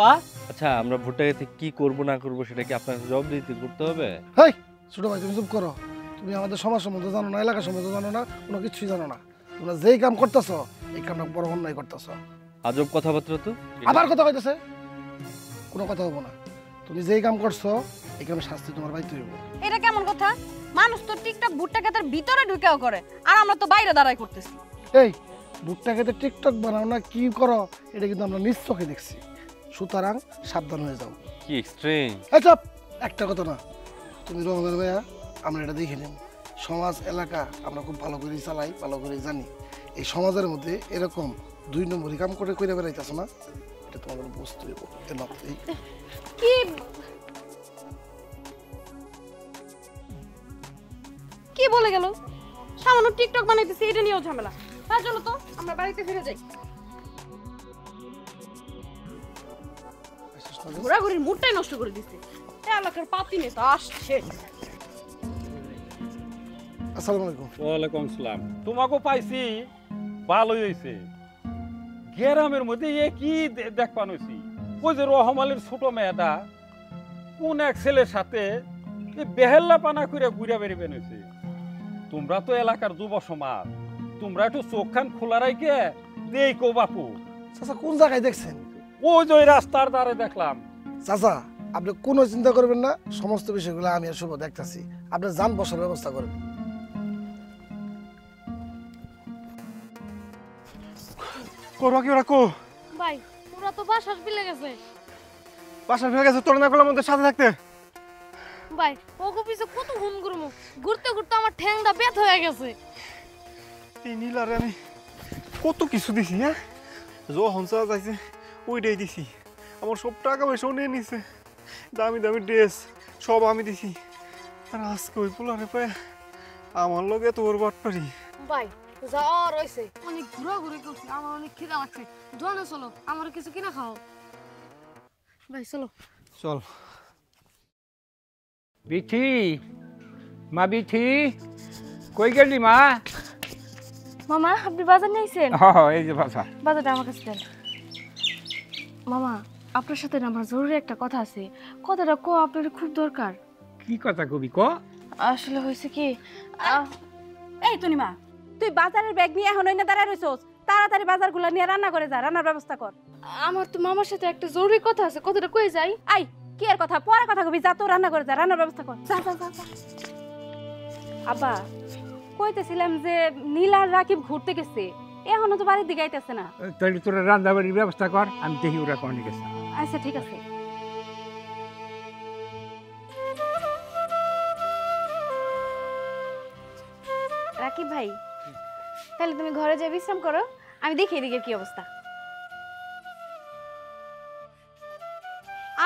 [SPEAKER 6] আচ্ছা, আমরা ভুট্টা খেতে কি করব না করব সেটা কি আপনাকে জবাব দিতে করতে হবে?
[SPEAKER 7] হেই ছোট ভাই তুমি চুপ করো। তুমি আমাদের সমাজ সম্বন্ধে জানো না, এলাকা সম্বন্ধে জানো না, কোনো কিছুই জানো না। তোমরা যেই কাম করতেছ এই কামটা বড় অন্যায় করতেছ।
[SPEAKER 6] আজব কথাবার্তা তো।
[SPEAKER 7] আবার কথা কইতেছে? কোনো কথা হবো না। তুমি যেই কাম করছো এই কামে শাস্তি তোমার পাইতে হইব।
[SPEAKER 3] এটা কেমন কথা? মানুষ তো টিকটক ভুট্টা খেতের ভিতরে ঢুকেও করে, আর আমরা তো বাইরে দাঁড়াই করতেছি।
[SPEAKER 7] এই ভুট্টা খেতে টিকটক বানাও না কি করো এটা কিন্তু আমরা নিজ চোখে দেখছি, সুতরাং সাবধান হয়ে যাও।
[SPEAKER 6] কি এক্সট্রিম!
[SPEAKER 7] এই চুপ, একটা কথা না। তুমি রহমান ভাইয়া আমরা এটা দেখে নিন, সমাজ এলাকা আমরা খুব ভালো করেই চালাই, ভালো করেই জানি। এই সমাজের মধ্যে এরকম 2 নম্বরই কাম করে কইরা বেড়াইতেছ না, এটা তোমাদের বুঝতে হইব।
[SPEAKER 3] কি কি বলে গেল? সামান্য টিকটক বানাইতেছি, এটা নিয়েও ঝামেলা। হ্যাঁ চলো তো আমরা বাড়িতে ফিরে যাই। ঘোরাঘুরির মুডটাই নষ্ট করে দিচ্ছে। এলাকার পাতি নেতা আসছে।
[SPEAKER 7] আসসালামু আলাইকুম।
[SPEAKER 4] ওয়ালাইকুম আসসালাম। তোমাকে পাইছি, ভালোই হয়েছে। গ্রামের মধ্যে এ কি দেখবান হয়েছি? ওই যে রহমালের ছোট মেয়েটা কোন এক ছেলের সাথে বেহেল্লা পানা করে ঘুরে বেরিবেন হয়েছে।
[SPEAKER 8] তোমরা তো এলাকার যুব সমাজ, তোমরা একটু চোখ কান খোলা রাখে দেখো বাপু।
[SPEAKER 7] চাচা কোন জায়গায় দেখছেন?
[SPEAKER 8] ওই যে ওই রাস্তার ধারে দেখলাম।
[SPEAKER 7] চাচা আপনি কোনো চিন্তা করবেন না, সমস্ত বিষয়গুলো আমি আর শুভ দেখতেছি। আপনি যান, বসার ব্যবস্থা করবেন।
[SPEAKER 5] করবা কি ওরা কো?
[SPEAKER 1] ভাই ওরা তো বাসার বিলে গেছে।
[SPEAKER 5] বাসা ফেলে গেছে তোর না করলাম ওদের সাথে থাকতে।
[SPEAKER 1] ভাই ওগো পিছে কত হুন করমু, ঘুরতে ঘুরতে আমার ঠ্যাংটা ব্যথা হয়ে গেছে।
[SPEAKER 5] এই নীলারে আমি কত কিছু দিছি, হ্যাঁ যখন চাওয়া যাইছে ওইটাই দিছি। আমার সব টাকা পয়সাও নিয়ে নিছে, দামি দামি ড্রেস সব আমি দিছি। আর আজকে ওই পোলারে পায় আমার লগে তোর বাট পারি।
[SPEAKER 1] ভাই যা রইছে অনেক ঘোরাঘুরি করছি, আমার অনেক খিদা লাগছে। দোকানে চলো, আমার কিছু কিনা খাও। ভাই চলো।
[SPEAKER 5] চল।
[SPEAKER 4] বিথি, মা বিথি, কই গেলি মা?
[SPEAKER 1] মামা আপনি বাজার নিয়ে আইছেন?
[SPEAKER 4] এই যে বাজার।
[SPEAKER 1] বাজারটা আমার কাছে দেন। মামা আপনার সাথে না আমার জরুরি একটা কথা আছে, কথাটা আপনার খুব দরকার।
[SPEAKER 4] কি কথা কবি ক?
[SPEAKER 1] আসলে হয়েছে কি,
[SPEAKER 3] এই তনিমা, তুই বাজারের ব্যাগ নিয়ে এখন ওই না দাঁড়ায় রইছস? তাড়াতাড়ি বাজারগুলো নিয়ে রান্না করে যা, রান্নার ব্যবস্থা কর।
[SPEAKER 1] আমার তো মামার সাথে একটা জরুরি কথা আছে, কথাটা কই যাই?
[SPEAKER 3] আই কি এর কথা, পরে কথা কবি, যা তো রান্না করে যা, রান্নার ব্যবস্থা কর। যা যা যা। আব্বা কইতেছিলাম যে নীল আর রাকিব ঘুরতে গেছে, এখনো তো বাড়ির দিকে আইতেছে না।
[SPEAKER 4] তাহলে তোরা রান্না বাড়ির ব্যবস্থা কর, আমি দেখি ওরা কোন গেছে।
[SPEAKER 3] আচ্ছা ঠিক আছে।
[SPEAKER 1] রাকিব ভাই তাহলে তুমি ঘরে যাই বিশ্রাম করো, আমি দেখি এদিকে কি অবস্থা।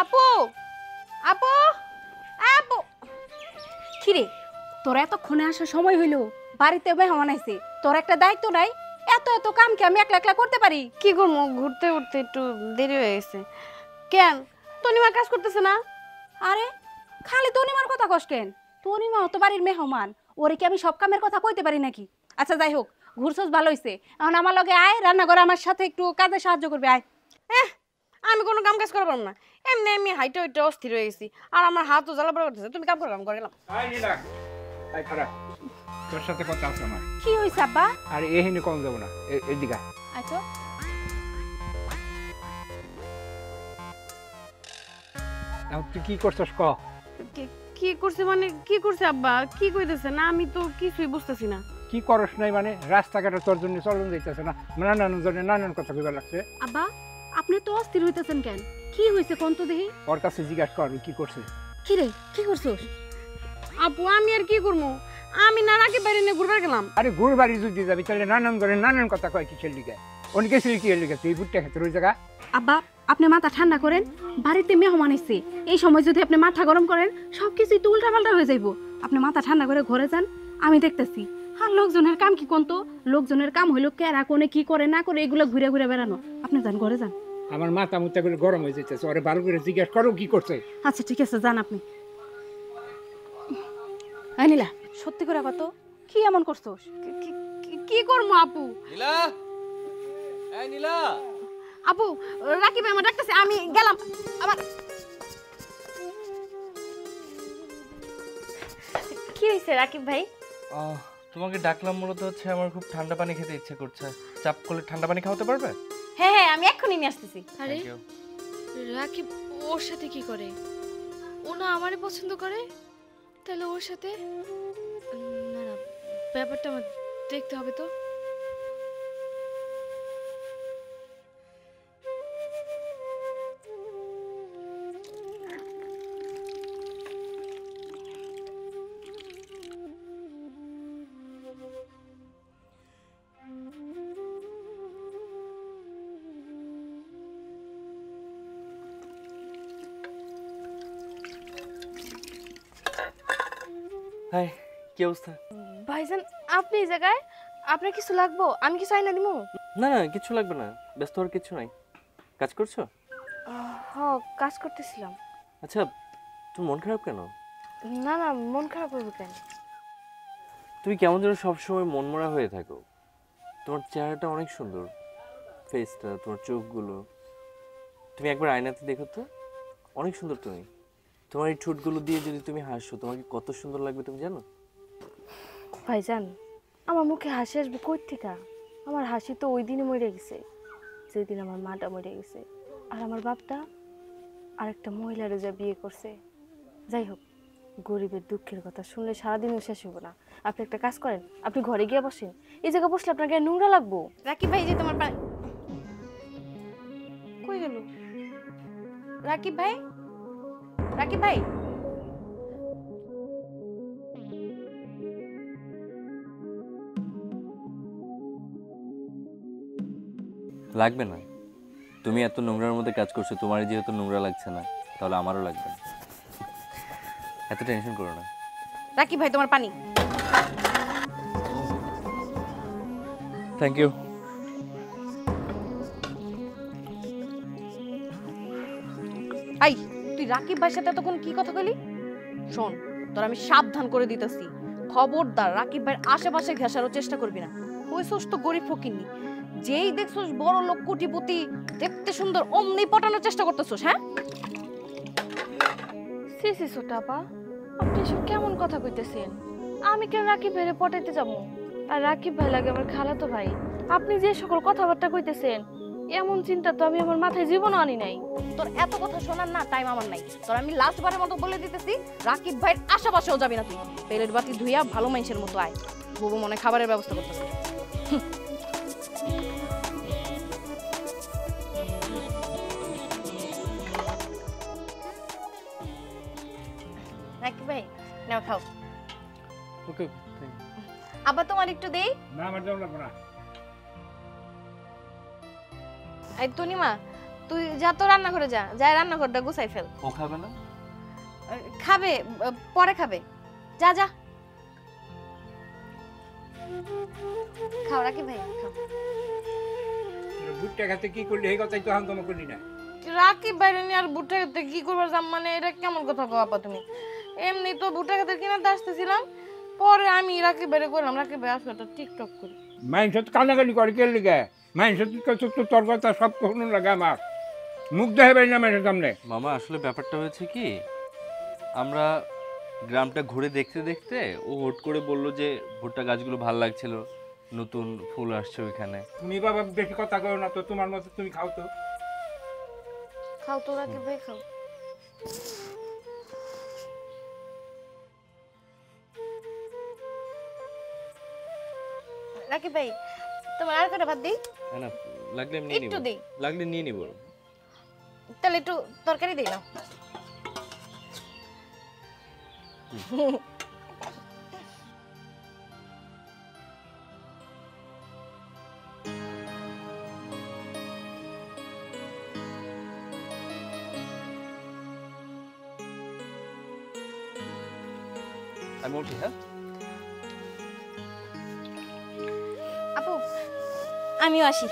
[SPEAKER 1] আপু আপু আপু,
[SPEAKER 3] কিরে তোরা এতক্ষণে আসার সময় হইলো, বাড়িতে মেহমান আইছে, তোর একটা দায়িত্ব নাই? এত এত কাম কি আমি একলা একলা করতে পারি?
[SPEAKER 1] কি করবো, ঘুরতে ঘুরতে একটু দেরি হয়ে গেছে। কেন তনিমা কাজ করতেছে না?
[SPEAKER 3] আরে খালি তনিমার কথা কস কেন? তনিমা তো বাড়ির মেহমান, ওরে কি আমি সব কামের কথা কইতে পারি নাকি? আচ্ছা যাই হোক, ঘুরছস ভালো হইছে, এখন আমার লগে আয়, রান্না করে আমার সাথে একটু কাজে সাহায্য করবে, আয়।
[SPEAKER 1] আমি কোনো কাম কাজ করবো না, এমনি আমি হাইটে হাইটে অস্থির হয়ে গেছি, আর আমার হাতও জ্বালা পড়া করতেছে। তুমি কাম করো, আমি করে গেলাম।
[SPEAKER 4] তোর সাথে কথা আছে আমার।
[SPEAKER 3] কি হইছে আব্বা?
[SPEAKER 4] আর এখানে কম যাবো না, এদিকে
[SPEAKER 3] আয় তো।
[SPEAKER 4] তুই কি করছস ক?
[SPEAKER 1] কি করছে মানে কি করছে আব্বা, কি কইতেছে না? আমি তো কিছুই বুঝতেছি না।
[SPEAKER 4] কি করস নাই মানে? রাস্তাঘাটে তোর জন্য চলন যাইতেছে না, নানান জনে নানান কথা কইবার লাগছে।
[SPEAKER 3] আব্বা আপনি তো অস্থির হইতেছেন কেন? কি হইছে কোন তো দেখি।
[SPEAKER 4] ওর কাছে জিজ্ঞাসা কর কি করছে।
[SPEAKER 3] কি রে কি করছস?
[SPEAKER 1] আপু আমি আর কি করবো, আমি না রাকিব বাইরে নিয়ে ঘুরবার গেলাম।
[SPEAKER 4] আরে ঘুর বাড়ি যদি যাবি তাহলে নানান জনে নানান কথা কয় কিসের লিগে? অনেকে ছিল কি এর লিগে? তুই বুটটা খেতে ওই জায়গা।
[SPEAKER 3] আব্বা আপনি মাথা ঠান্ডা করেন, বাড়িতে মেহমান এসে এই সময় যদি আপনি মাথা গরম করেন সবকিছুই তো উল্টা পাল্টা হয়ে যাইব। আপনি মাথা ঠান্ডা করে ঘরে যান, আমি দেখতেছি। আর লোকজনের কাম কি কোন তো? লোকজনের কাম হইলো কেরা কোনে কি করে না করে এগুলো ঘুরে ঘুরে বেড়ানো। আপনি যান ঘরে যান।
[SPEAKER 4] আমার মাথা মুথা করে গরম হয়ে যাইতেছে, ওরে ভালো করে জিজ্ঞাসা করো কি করছে।
[SPEAKER 3] আচ্ছা ঠিক আছে যান আপনি। আনিলা সত্যি করে কত কি এমন করছস?
[SPEAKER 1] কি করবো আপু?
[SPEAKER 6] নীলা, এই নীলা।
[SPEAKER 1] আপু রাকিব আমার ডাকতেছে, আমি গেলাম। আমার কি হয়েছে রাকিব ভাই?
[SPEAKER 6] তোমাকে ডাকলাম মূলত হচ্ছে আমার খুব ঠান্ডা পানি খেতে ইচ্ছে করছে। চাপ করলে ঠান্ডা পানি খাওয়াতে পারবে?
[SPEAKER 3] হ্যাঁ হ্যাঁ আমি এক্ষুনি নিয়ে আসতেছি।
[SPEAKER 1] আরে
[SPEAKER 6] Thank you.
[SPEAKER 1] রাকিব ওর সাথে কি করে? ও না আমারে পছন্দ করে, তাহলে ওর সাথে না না, ব্যাপারটা আমার দেখতে হবে তো।
[SPEAKER 6] হাই, কি অবস্থা?
[SPEAKER 1] ভাইজান আপনি এই জায়গায়, আপনার কিছু লাগবো? আমি কিছু আইনা দিমু?
[SPEAKER 6] না না, কিছু লাগবে না, ব্যস্ত হওয়ার কিছু নাই। কাজ করছো?
[SPEAKER 1] হ কাজ করতেছিলাম।
[SPEAKER 6] আচ্ছা, তুমি মন খারাপ কেন?
[SPEAKER 1] না না, মন খারাপ হবে কেন?
[SPEAKER 6] তুমি কেমন যেন সবসময় মনমরা হয়ে থাকো। তোমার চেহারাটা অনেক সুন্দর, ফেসটা, তোমার চোখগুলো। তুমি একবার আয়নাতে দেখো তো, অনেক সুন্দর তুমি। তোমার এই ঠোঁটগুলো দিয়ে যদি তুমি হাসো, তোমাকে কত সুন্দর লাগবে তুমি জানো?
[SPEAKER 1] ভাইজান, আমার মুখে হাসি আসবে কই থেকে? আমার হাসি তো ওই দিনে মরে গেছে যেদিন আমার মাটা মরে গেছে, আর আমার বাপটা আরেকটা মহিলারে যা বিয়ে করছে। যাই হোক, গরিবের দুঃখের কথা শুনলে সারাদিনও শেষ হবো না। আপনি একটা কাজ করেন, আপনি ঘরে গিয়ে বসেন। এই জায়গায় বসলে আপনার গায়ে নোংরা লাগবো।
[SPEAKER 3] রাকিব ভাই যে তোমার কই গেল? রাকিব ভাই, রাকিব ভাই,
[SPEAKER 6] লাগবে না, তুমি এত নোংরার মধ্যে কাজ করছো, তোমার যেহেতু নোংরা লাগছে না তাহলে আমারও লাগবে না। এত টেনশন করো না।
[SPEAKER 3] রাকিব ভাই তোমার পানি।
[SPEAKER 6] Thank you.
[SPEAKER 3] আই, তুই রাকিব ভাইয়ের সাথে তখন কি কথা কইলি? শোন, তোর আমি সাবধান করে দিতেছি, খবরদার রাকিব ভাইয়ের আশেপাশে ঘেঁষারও চেষ্টা করবি না। হইছস তো গরিব ফকিন্নি, যেই দেখছস বড় লোক কোটিপতি দেখতে সুন্দর অমনি পটানোর চেষ্টা করতেছস। হ্যাঁ
[SPEAKER 1] সি সি ছোট আপা, আপনি এসব কেমন কথা কইতেছেন? আমি কেন রাকিব ভাইরে পটাইতে যাবো? আর রাকিব ভাই লাগে আমার খালাতো ভাই। আপনি যে সকল কথাবার্তা কইতেছেন, এমন চিন্তা তো আমি আমার মাথায় জীবনও আনি নাই।
[SPEAKER 3] তোর এত কথা শোনার না টাইম আমার নাই। তোর আমি লাস্ট বারের মতো বলে দিতেছি, রাকিব ভাইয়ের আশেপাশেও যাবি না তুই। পেলের বাতি ধুইয়া ভালো মানুষের মতো আয়। বুবু মনে খাবারের ব্যবস্থা করতেছে। রাকিব ভাই নাও খাও।
[SPEAKER 2] ওকে,
[SPEAKER 3] আবার তোমার একটু দেই।
[SPEAKER 4] না আমার জন্য লাগবে না।
[SPEAKER 3] এই তনিমা, তুই যা তো রান্নাঘরে যা, যাই রান্নাঘরটা গুছাই ফেল।
[SPEAKER 6] ও খাবে না?
[SPEAKER 3] খাবে, পরে খাবে। যা যা খাও রাকিব ভাই খাও।
[SPEAKER 4] ভুট্টা খাতে কি করলি এই কথাই তো হাঙ্গামা করলি না।
[SPEAKER 3] রাকিব বাইরে নিয়ে আর ভুট্টা খেতে কি করবার যাম? মানে এটা কেমন কথা কও আপা তুমি? এমনি তো ভুট্টা খেতে কিনাতে আসতেছিলাম, পরে আমি রাকিব বাইরে করলাম রাকিব ভাই আসলে টিকটক করি।
[SPEAKER 4] মানুষ তো কান্নাকানি করে কে লিগে? মানুষ তো তোর কথা সব কখনো লাগে আমার মুখ দেখে পারি না মানুষের সামনে।
[SPEAKER 6] মামা আসলে ব্যাপারটা হয়েছে কি, আমরা গ্রামটা ঘুরে দেখতে দেখতে ও হুট করে বললো যে ভুট্টা গাছগুলো ভালো লাগছিল, নতুন ফুল আসছে ওইখানে।
[SPEAKER 4] তুমি বাবা বেশি কথা করো না তো, তোমার মতো তুমি খাও তো।
[SPEAKER 1] খাও তো রাকিব ভাই, খাও।
[SPEAKER 3] রাকিব ভাই তোমার আর কটা ভাত দিই?
[SPEAKER 6] না না, লাগলে আমি নিয়ে নিব।
[SPEAKER 3] একটু দিই।
[SPEAKER 6] লাগলে নিয়ে নিব।
[SPEAKER 3] তাহলে একটু তরকারি দিই না?
[SPEAKER 6] আমি উঠি। হ্যাঁ
[SPEAKER 3] আপু, আমিও আসি।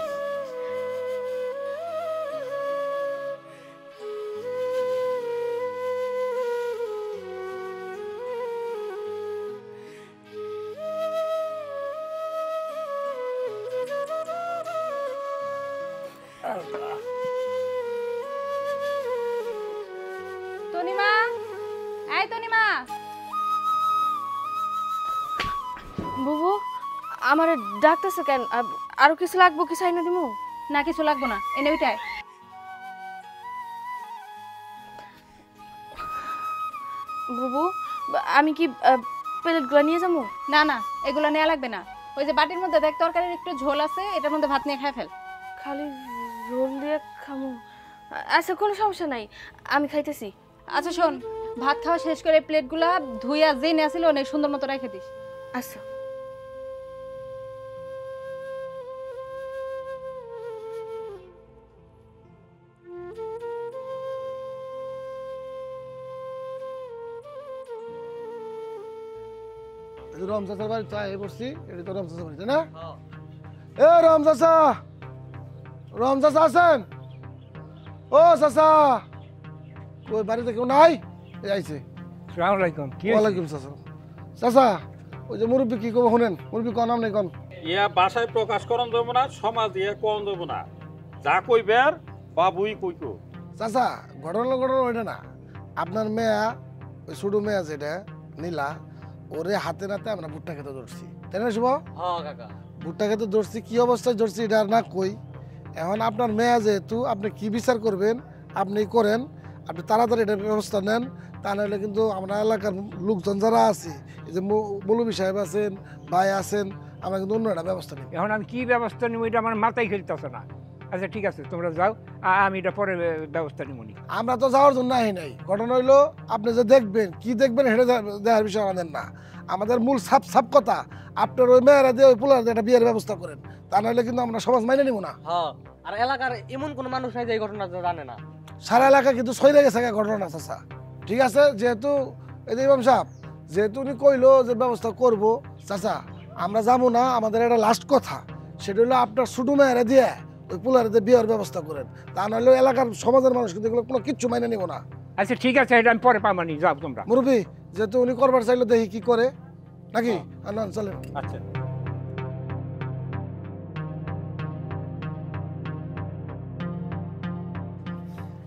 [SPEAKER 3] তনিমা, এই তনিমা।
[SPEAKER 1] বুবু, আমার ডাকতেছে কেন? আরো কিছু লাগবো কি চাই না দিমু?
[SPEAKER 3] না কিছু লাগবো না, এনে ওইটাই।
[SPEAKER 1] বুবু, আমি কি প্লেটগুলো নিয়ে যাবো?
[SPEAKER 3] না না, এগুলো নেওয়া লাগবে না। ওই যে বাটির মধ্যে দেখ তরকারির একটু ঝোল আছে, এটার মধ্যে ভাত নিয়ে খাই ফেল।
[SPEAKER 1] খালি রোল দিয়ে খামু? আচ্ছা, কোনো সমস্যা নাই, আমি খাইতেছি।
[SPEAKER 3] আচ্ছা শোন, ভাত খাওয়া শেষ করে প্লেটগুলা ধুইয়া যে নিয়ে আসিল অনেক সুন্দর মতো রেখে দিস।
[SPEAKER 1] আচ্ছা।
[SPEAKER 7] রম চাচার বাড়ি চাই পড়ছি, এটা তো রম চাচার বাড়ি তাই না? এ রম চাচা, রম চাচা আছেন? ও চাচা, ওই বাড়িতে কেউ নাই? এই আইছে।
[SPEAKER 4] আসসালামু আলাইকুম। কি
[SPEAKER 7] ওয়ালাইকুম চাচা। চাচা, ওই যে মুরব্বী কি কব শুনেন, মুরব্বী কন নাম নেই কন।
[SPEAKER 8] ইয়া বাসায় প্রকাশ করন দেব না, সমাজ ইয়া করন দেব না, যা কইবের বাবুই কইতো।
[SPEAKER 7] চাচা, ঘটনা ওইটা না। আপনার মেয়া, ওই ছোট মেয়া যেটা নীলা, ওরে হাতে নাতে আমরা ভুট্টা খেতে ধরছি, তাই না শুভ?
[SPEAKER 2] হ্যাঁ কাকা।
[SPEAKER 7] ভুট্টা খেতে ধরছি, কি অবস্থায় ধরছি এটা আর না কই। এখন আপনার মেয়ে যেহেতু আপনি কি বিচার করবেন আপনি করেন, আপনি তাড়াতাড়ি এটার ব্যবস্থা নেন, তা নাহলে কিন্তু আমরা এলাকার লোকজন যারা আছে, এই যে মৌলবী সাহেব আছেন, ভাই আছেন, আমরা কিন্তু অন্য একটা ব্যবস্থা নিই।
[SPEAKER 4] এখন আমি কি ব্যবস্থা নিব এটা আমার মাথায় খেলতেছে না। আচ্ছা ঠিক আছে, তোমরা যাও, আমি এটা পরে ব্যবস্থা নিব নি।
[SPEAKER 7] আমরা তো যাওয়ার জন্য আহি নাই, ঘটনা হইলো আপনি যে দেখবেন কি দেখবেন সেটা দেখার বিষয় আমাদের না। আমাদের মূল সাপ কথা আপনার ওই মেয়েরা দিয়ে ওই পোলার একটা বিয়ের ব্যবস্থা করেন, তা নাহলে কিন্তু আমরা সমাজ মাইনে নিব না।
[SPEAKER 2] হ্যাঁ, আর এলাকার এমন কোনো মানুষ নাই যে এই ঘটনা জানে না।
[SPEAKER 7] সারা এলাকা কিন্তু সইরে গেছে ঘটনা চাচা। ঠিক আছে, যেহেতু এই যে ইমাম সাহেব যেহেতু উনি কইলো যে ব্যবস্থা করব, চাচা আমরা যাবো না। আমাদের একটা লাস্ট কথা, সেটা হলো আপনার ছোট মেয়েরা দিয়ে ওই পোলারে দিয়ে বিয়ের ব্যবস্থা করেন, তা নাহলে এলাকার সমাজের মানুষ কিন্তু এগুলো কোনো কিচ্ছু মাইনে নিব না।
[SPEAKER 4] আচ্ছা ঠিক আছে, এটা আমি পরে পামানি, যাও তোমরা।
[SPEAKER 7] মুরব্বী যেহেতু উনি করবার চাইলো দেখি কি করে নাকি। চলেন।
[SPEAKER 2] আচ্ছা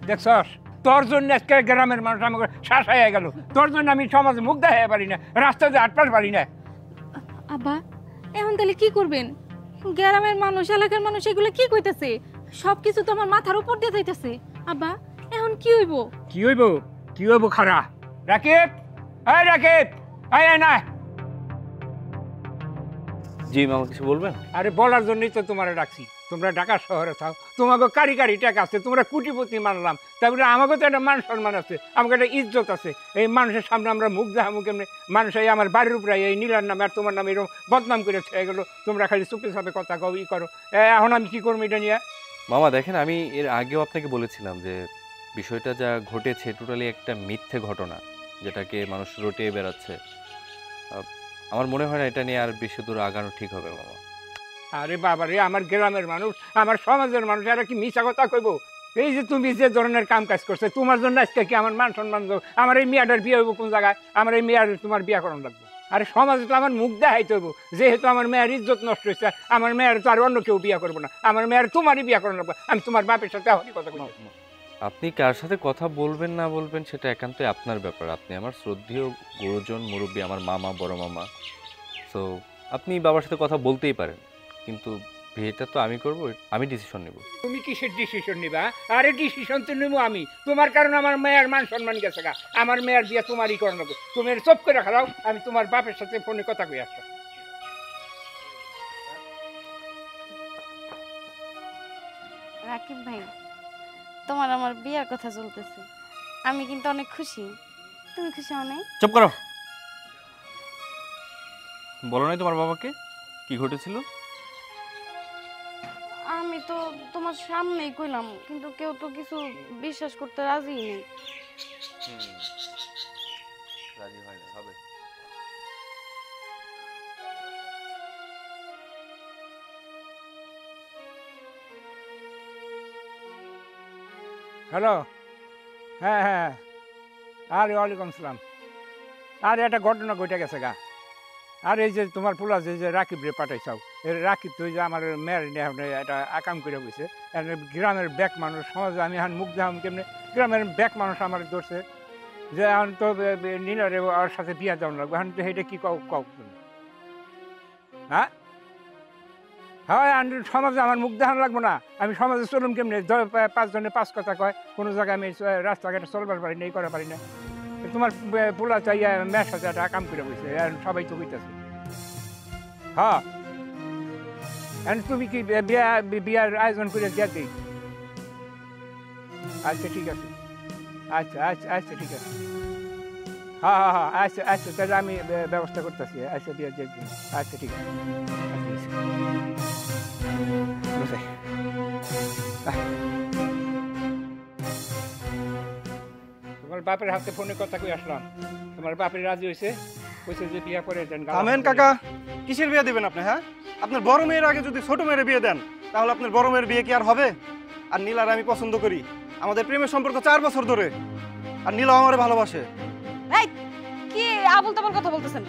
[SPEAKER 4] দেখছস, তোর জন্য আজকে গ্রামের মানুষ আমাকে শ্বাস হয়ে গেল, তোর জন্য আমি সমাজে মুখ দেখাতে পারি না, রাস্তাতে আটপাস পারি না।
[SPEAKER 3] আব্বা এখন তাহলে কি করবেন? গ্রামের মানুষ এলাকার মানুষ এগুলো কি কইতাছে? সবকিছু তো আমার মাথার উপর দিয়ে যাইতেছে। আব্বা এখন কি হইব?
[SPEAKER 4] কি হইব? কি হইব? খারা রাকিব, এই রাকিব, এই না।
[SPEAKER 6] জি মামা, কিছু বলবেন?
[SPEAKER 4] আরে বলার জন্যই তো তোমার ডাকছি। তোমরা ঢাকা শহরে থাও, তোমাকে কারি কারি টাকা আছে, তোমরা কোটিপতি মানলাম, তারপরে আমাকে তো একটা মান সম্মান আছে, আমাকে একটা ইজ্জত আছে। এই মানুষের সামনে আমরা মুখ দেখামুখ এমনি মানুষ এই আমার বাড়ির উপরে এই নীলার নামে আর তোমার নামে এরকম বদনাম করে ছেড়ে গেলো, তোমরা খালি চুপে চাপে কথা কও, ই করো। এখন আমি কি করবো এটা নিয়ে?
[SPEAKER 6] মামা দেখেন, আমি এর আগেও আপনাকে বলেছিলাম যে বিষয়টা যা ঘটেছে টোটালি একটা মিথ্যে ঘটনা, যেটাকে মানুষ রটিয়ে বেড়াচ্ছে। আমার মনে হয় না এটা নিয়ে আর বেশি দূর আগানো ঠিক হবে মামা।
[SPEAKER 4] আরে বাবা রে, আমার গ্রামের মানুষ, আমার সমাজের মানুষ, এরা কি মিছা কথা কইব? এই যে তুমি যে ধরনের কাম কাজ করছো, তোমার জন্য আজকে কি আমার মান সম্মান দেবো? আমার এই মেয়েটার বিয়ে হইব কোন জায়গায়? আমার এই মেয়ের তোমার বিয়ে করানো লাগবে। আরে সমাজে তো আমার মুখ দেখাইতে হইব, যেহেতু আমার মেয়ের ইজ্জত নষ্ট হয়েছে, আমার মেয়ের তো আর অন্য কেউ বিয়ে করবো না, আমার মেয়ের তোমারই বিয়ে করানো লাগবে। আমি তোমার বাপের সাথে এখনই কথা বলবো।
[SPEAKER 6] আপনি কার সাথে কথা বলবেন না বলবেন সেটা একান্তই আপনার ব্যাপার। আপনি আমার শ্রদ্ধেয় গুরুজন, মুরব্বী, আমার মামা, বড় মামা। সো আপনি বাবার সাথে কথা বলতেই পারেন, কিন্তু বিয়েটা তো আমি করব, আমি ডিসিশন নেব।
[SPEAKER 4] তুমি কিসের ডিসিশন নিবা? আরে ডিসিশন তো নেবো আমি, তোমার কারণে আমার মেয়ের মান সম্মান গেছে গা, আমার মেয়ের বিয়ে তোমারই করানো লাগবে। তুমি চুপ করে খারাও, আমি তোমার বাপের সাথে ফোনে কথা কই আসছি।
[SPEAKER 1] রাকিব ভাই, তোমার আমার বিয়ার কথা চলতেছে, আমি কিন্তু অনেক খুশি। তুমি খুশি হও নাই?
[SPEAKER 6] চুপ করো। বলো নাই তোমার বাবাকে কি ঘটেছিল?
[SPEAKER 1] আমি তো তোমার সামনেই কইলাম, কিন্তু কেউ তো কিছু বিশ্বাস করতে রাজি নেই।
[SPEAKER 6] রাজি হয় না, হবে।
[SPEAKER 4] হ্যালো, হ্যাঁ হ্যাঁ, আরে ওয়ালাইকুম আসসালাম। আরে একটা ঘটনা ঘটে গেছে গা। আর এই যে তোমার পোলা যে রাকিব রে পাঠাইছাও, রাকিব তো যে আমার মেয়ের নিয়ে একটা আকাম করে বসে, গ্রামের ব্যাক মানুষ, সমাজে আমি এখন মুখ দেখাম কেমনি? গ্রামের ব্যাক মানুষ আমার ধরছে যে এখন তো নীলারে ওর সাথে বিয়া দেওয়া লাগবে। এখন তো সেইটা কি কও কও তুমি? হ্যাঁ হয়, সমাজে আমার মুখ দেখানো লাগবো না? আমি সমাজে চলুন কেমনি? 5 জনে 5 কথা কয়, কোনো জায়গায় আমি রাস্তাঘাটে চলবার পারি না, এই করা পারি না। তোমার পোলা চাইয়া মেয়ের সাথে একটা কাম করে বসে, সবাই তো বুঝতেছে। হ্যাঁ, তুমি কি বিয়ার আয়োজন করে দিয়ে দিই? আচ্ছা ঠিক আছে, আচ্ছা আচ্ছা আচ্ছা ঠিক আছে। হ্যাঁ হ্যাঁ হ্যাঁ, আচ্ছা আচ্ছা, তাহলে আমি ব্যবস্থা করতেছি। আচ্ছা বিয়ার দিয়ে দিন। আচ্ছা ঠিক আছে। তোমার বাপের হাতে ফোনে কথা কই আসলাম, তোমার বাপের রাজি হয়েছে, কইছে যে বিয়া করে দেন।
[SPEAKER 5] থামেন কাকা, কিসের বিয়ে দিবেন আপনি? হ্যাঁ, আপনার বড় মেয়ের আগে যদি ছোট মেয়ের বিয়ে দেন, তাহলে আপনার বড় মেয়ের বিয়ে কি আর হবে? আর নীলার আমি পছন্দ করি, আমাদের প্রেমের সম্পর্ক 4 বছর ধরে, আর নীলাও আমারে ভালোবাসে।
[SPEAKER 3] এই কি আবল তাবল কথা বলতেছেন?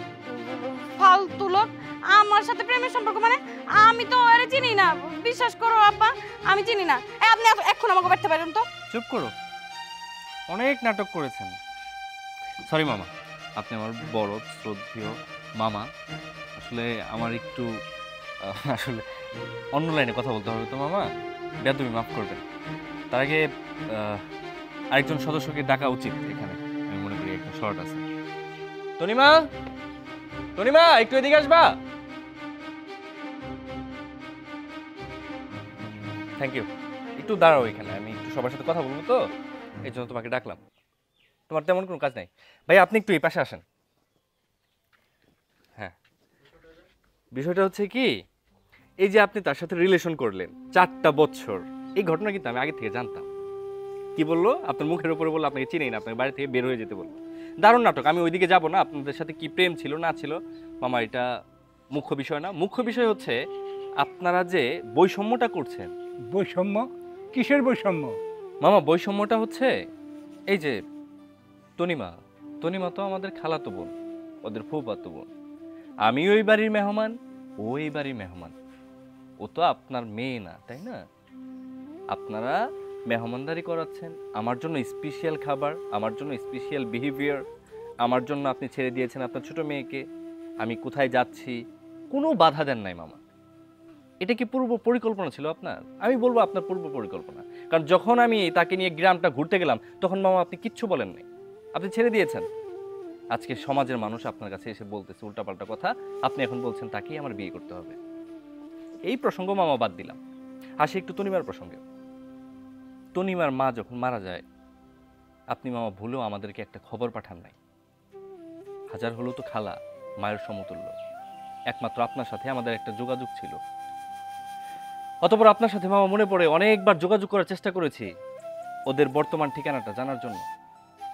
[SPEAKER 3] ফালতু লোক। আমার সাথে প্রেমের সম্পর্ক মানে? আমি তো আরে চিনি না, বিশ্বাস করো আব্বা, আমি চিনি না। আপনি এখন আমাকে বাইতে পারেন তো?
[SPEAKER 6] চুপ করো, অনেক নাটক করেছেন। সরি মামা, আপনি আমার বড় শ্রদ্ধেয় মামা। আসলে আমার একটু আসলে অন্য লাইনে কথা বলতে হবে তো মামা, বেয়াদবি মাফ করবেন। তার আগে আরেকজন সদস্যকে ডাকা উচিত এখানে, আমি মনে করি একজন শর্ট আছে। তনিমা, তনিমা একটু এদিকে আসবা। Thank you. একটু দাঁড়াও এখানে, আমি একটু সবার সাথে কথা বলবো তো, এই জন্য তোমাকে ডাকলাম। তোমার তেমন কোনো কাজ নাই ভাই, আপনি একটু এই পাশে আসেন। হ্যাঁ, বিষয়টা হচ্ছে কি, এই যে আপনি তার সাথে রিলেশন করলেন 4টা বছর, এই ঘটনা কিন্তু আমি আগে থেকে জানতাম। কি বললো? আপনার মুখের উপরে বললো আপনাকে চিনেই না, আপনাকে বাড়ি থেকে বের হয়ে যেতে বললো। দারুণ নাটক, আমি ওইদিকে যাব না। আপনাদের সাথে কি প্রেম ছিল না ছিল মামা, এটা মুখ্য বিষয় না। মুখ্য বিষয় হচ্ছে আপনারা যে বৈষম্যটা করছেন।
[SPEAKER 4] বৈষম্য? কিসের বৈষম্য?
[SPEAKER 6] মামা বৈষম্যটা হচ্ছে এই যে তনিমা, তনিমা তো আমাদের খালাতো বোন, ওদের ফুফাতো বোন। আমি ওই বাড়ির মেহমান, ওই বাড়ির মেহমান। ও তো আপনার মেয়ে না, তাই না? আপনারা মেহমানদারি করাচ্ছেন, আমার জন্য স্পেশাল খাবার, আমার জন্য স্পেশাল বিহেভিয়ার, আমার জন্য আপনি ছেড়ে দিয়েছেন আপনার ছোট মেয়েকে। আমি কোথায় যাচ্ছি কোনো বাধা দেন নাই মামা। এটা কি পূর্ব পরিকল্পনা ছিল আপনার? আমি বলবো আপনার পূর্ব পরিকল্পনা। কারণ যখন আমি তাকে নিয়ে গ্রামটা ঘুরতে গেলাম তখন মামা আপনি কিচ্ছু বলেন নাই, আপনি ছেড়ে দিয়েছেন। আজকে সমাজের মানুষ আপনার কাছে এসে বলতেছে উল্টাপাল্টা কথা, আপনি এখন বলছেন তাকেই আমার বিয়ে করতে হবে। এই প্রসঙ্গ মামা বাদ দিলাম, আসি একটু তনিমার প্রসঙ্গে। তনিমার মা যখন মারা যায়, আপনি মামা ভুলেও আমাদেরকে একটা খবর পাঠান নাই। হাজার হলো তো খালা, মায়ের সমতুল্য। একমাত্র আপনার সাথে আমাদের একটা যোগাযোগ ছিল। অতঃপর আপনার সাথে মামা মনে পড়ে অনেকবার যোগাযোগ করার চেষ্টা করেছি ওদের বর্তমান ঠিকানাটা জানার জন্য,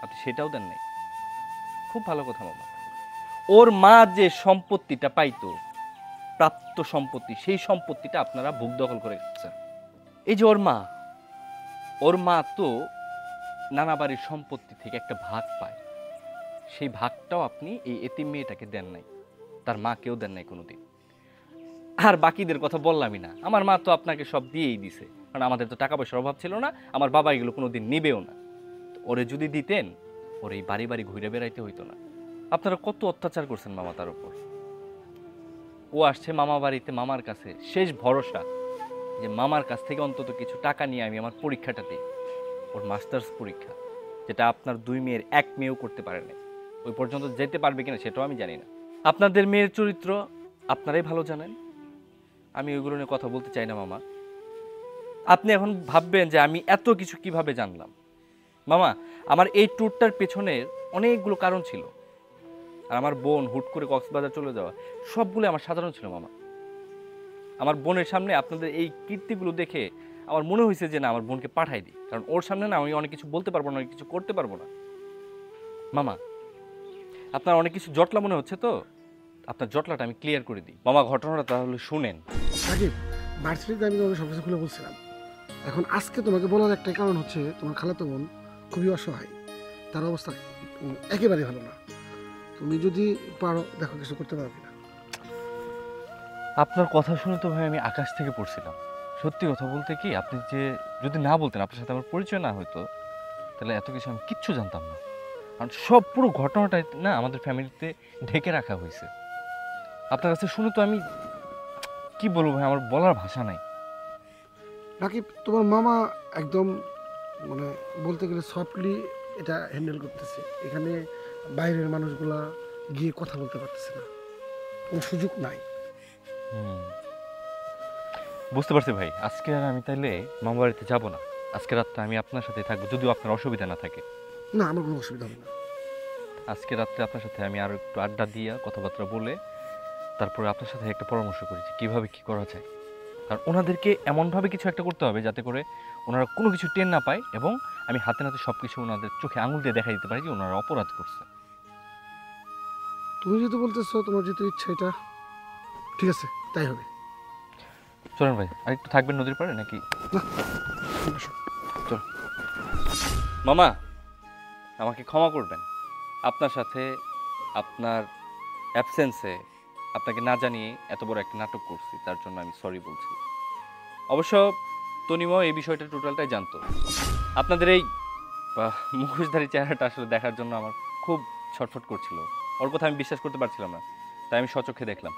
[SPEAKER 6] আপনি সেটাও দেন নাই। খুব ভালো কথা মামা, ওর মা যে সম্পত্তিটা পাইতো, প্রাপ্ত সম্পত্তি, সেই সম্পত্তিটা আপনারা ভোগ দখল করে গেছেন। এই যে ওর মা তো নানা বাড়ির সম্পত্তি থেকে একটা ভাগ পায়, সেই ভাগটাও আপনি এই এতিম মেয়েটাকে দেন নাই, তার মাকেও দেন নাই কোনোদিন। আর বাকিদের কথা বললামই না, আমার মা তো আপনাকে সব দিয়েই দিছে, কারণ আমাদের তো টাকা পয়সার অভাব ছিল না, আমার বাবা এগুলো কোনোদিন নিবেও না। ওরে যদি দিতেন, ওর এই বাড়ি বাড়ি ঘুরে বেড়াইতে হইতো না। আপনারা কত অত্যাচার করছেন মামা তার উপর। ও আসছে মামা বাড়িতে মামার কাছে, শেষ ভরসা যে মামার কাছ থেকে অন্তত কিছু টাকা নিয়ে আমি আমার পরীক্ষাটা দিই, ওর মাস্টার্স পরীক্ষা, যেটা আপনার 2 মেয়ের 1 মেয়েও করতে পারে না। ওই পর্যন্ত যেতে পারবে কিনা সেটাও আমি জানি না। আপনাদের মেয়ের চরিত্র আপনারাই ভালো জানেন, আমি ওইগুলো নিয়ে কথা বলতে চাই না মামা। আপনি এখন ভাববেন যে আমি এত কিছু কিভাবে জানলাম। মামা, আমার এই ট্যুরটার পেছনের অনেকগুলো কারণ ছিল, আর আমার বোন হুট করে কক্সবাজার চলে যাওয়া, সবগুলো আমার সাধারণ ছিল মামা। আমার বোনের সামনে আপনাদের এই কীর্তিগুলো দেখে আমার মনে হয়েছে যে না, আমার বোনকে পাঠাই দিই, কারণ ওর সামনে না আমি অনেক কিছু বলতে পারবো না, অনেক কিছু করতে পারবো না। মামা, আপনার অনেক কিছু জটলা মনে হচ্ছে তো, আপনার জটলাটা আমি ক্লিয়ার করে দিই। মামা, ঘটনাটা তাহলে শুনেন।
[SPEAKER 7] সাকিব, ভার্সিটিতে আমি তোমাকে সব কিছু খুলে বলছিলাম। এখন আজকে তোমাকে বলার একটাই কারণ হচ্ছে তোমার খালাতো বোন খুবই অসহায়, তার অবস্থা একেবারেই ভালো না। তুমি যদি পারো দেখো কিছু করতে পারো কিনা।
[SPEAKER 6] আপনার কথা শুনে তো ভাই আমি আকাশ থেকে পড়ছিলাম। সত্যি কথা বলতে কি, আপনি যে যদি না বলতেন, আপনার সাথে আমার পরিচয় না হতো, তাহলে এত কিছু আমি কিচ্ছু জানতাম না। কারণ সব পুরো ঘটনাটাই না আমাদের ফ্যামিলিতে ঢেকে রাখা হয়েছে। আপনার কাছে শুনে তো আমি কি বলবো ভাই, আমার বলার ভাষা নাই।
[SPEAKER 7] রাকিব, তোমার মামা একদম মানে বলতে গেলে সফটলি এটা হ্যান্ডেল করতেছে। এখানে বাইরের মানুষগুলা গিয়ে কথা বলতে পারতেছে না, কোনো সুযোগ নাই।
[SPEAKER 6] বুঝতে পারছি ভাই, আজকে আর আমি তাইলে মামা বাড়িতে যাবো না। আজকে রাতটা আমি আপনার সাথে থাকবো, যদিও আপনার অসুবিধা না থাকে।
[SPEAKER 7] না, আমার কোনো অসুবিধা হবে না।
[SPEAKER 6] আজকে রাত্রে আপনার সাথে আমি আরো একটু আড্ডা দিয়ে কথাবার্তা বলে তারপরে আপনার সাথে একটা পরামর্শ করেছি কিভাবে কি করা যায়। কারণ ওনাদেরকে এমনভাবে কিছু একটা করতে হবে যাতে করে ওনারা কোনো কিছু টের না পায়, এবং আমি হাতে নাতে সব কিছু ওনাদের চোখে আঙুল দিয়ে দেখা দিতে পারি যে ওনারা অপরাধ করছে।
[SPEAKER 7] তুমি যেহেতু বলতেছো, তোমার যেহেতু ইচ্ছা, এটা ঠিক আছে, তাই হবে।
[SPEAKER 6] চলেন ভাই, আর একটু থাকবেন নদীর পাড়ে নাকি? চল মামা, আমাকে ক্ষমা করবেন, আপনার সাথে আপনার অ্যাবসেন্সে আপনাকে না জানিয়ে এত বড় একটা নাটক করছি, তার জন্য আমি সরি বলছি। অবশ্য তনিমাও এই বিষয়টা টোটালটাই জানতো। আপনাদের এই মুখোশধারী চেহারাটা আসলে দেখার জন্য আমার খুব ছটফট করছিল, ওর কথা আমি বিশ্বাস করতে পারছিলাম না, তাই আমি স্বচক্ষে দেখলাম।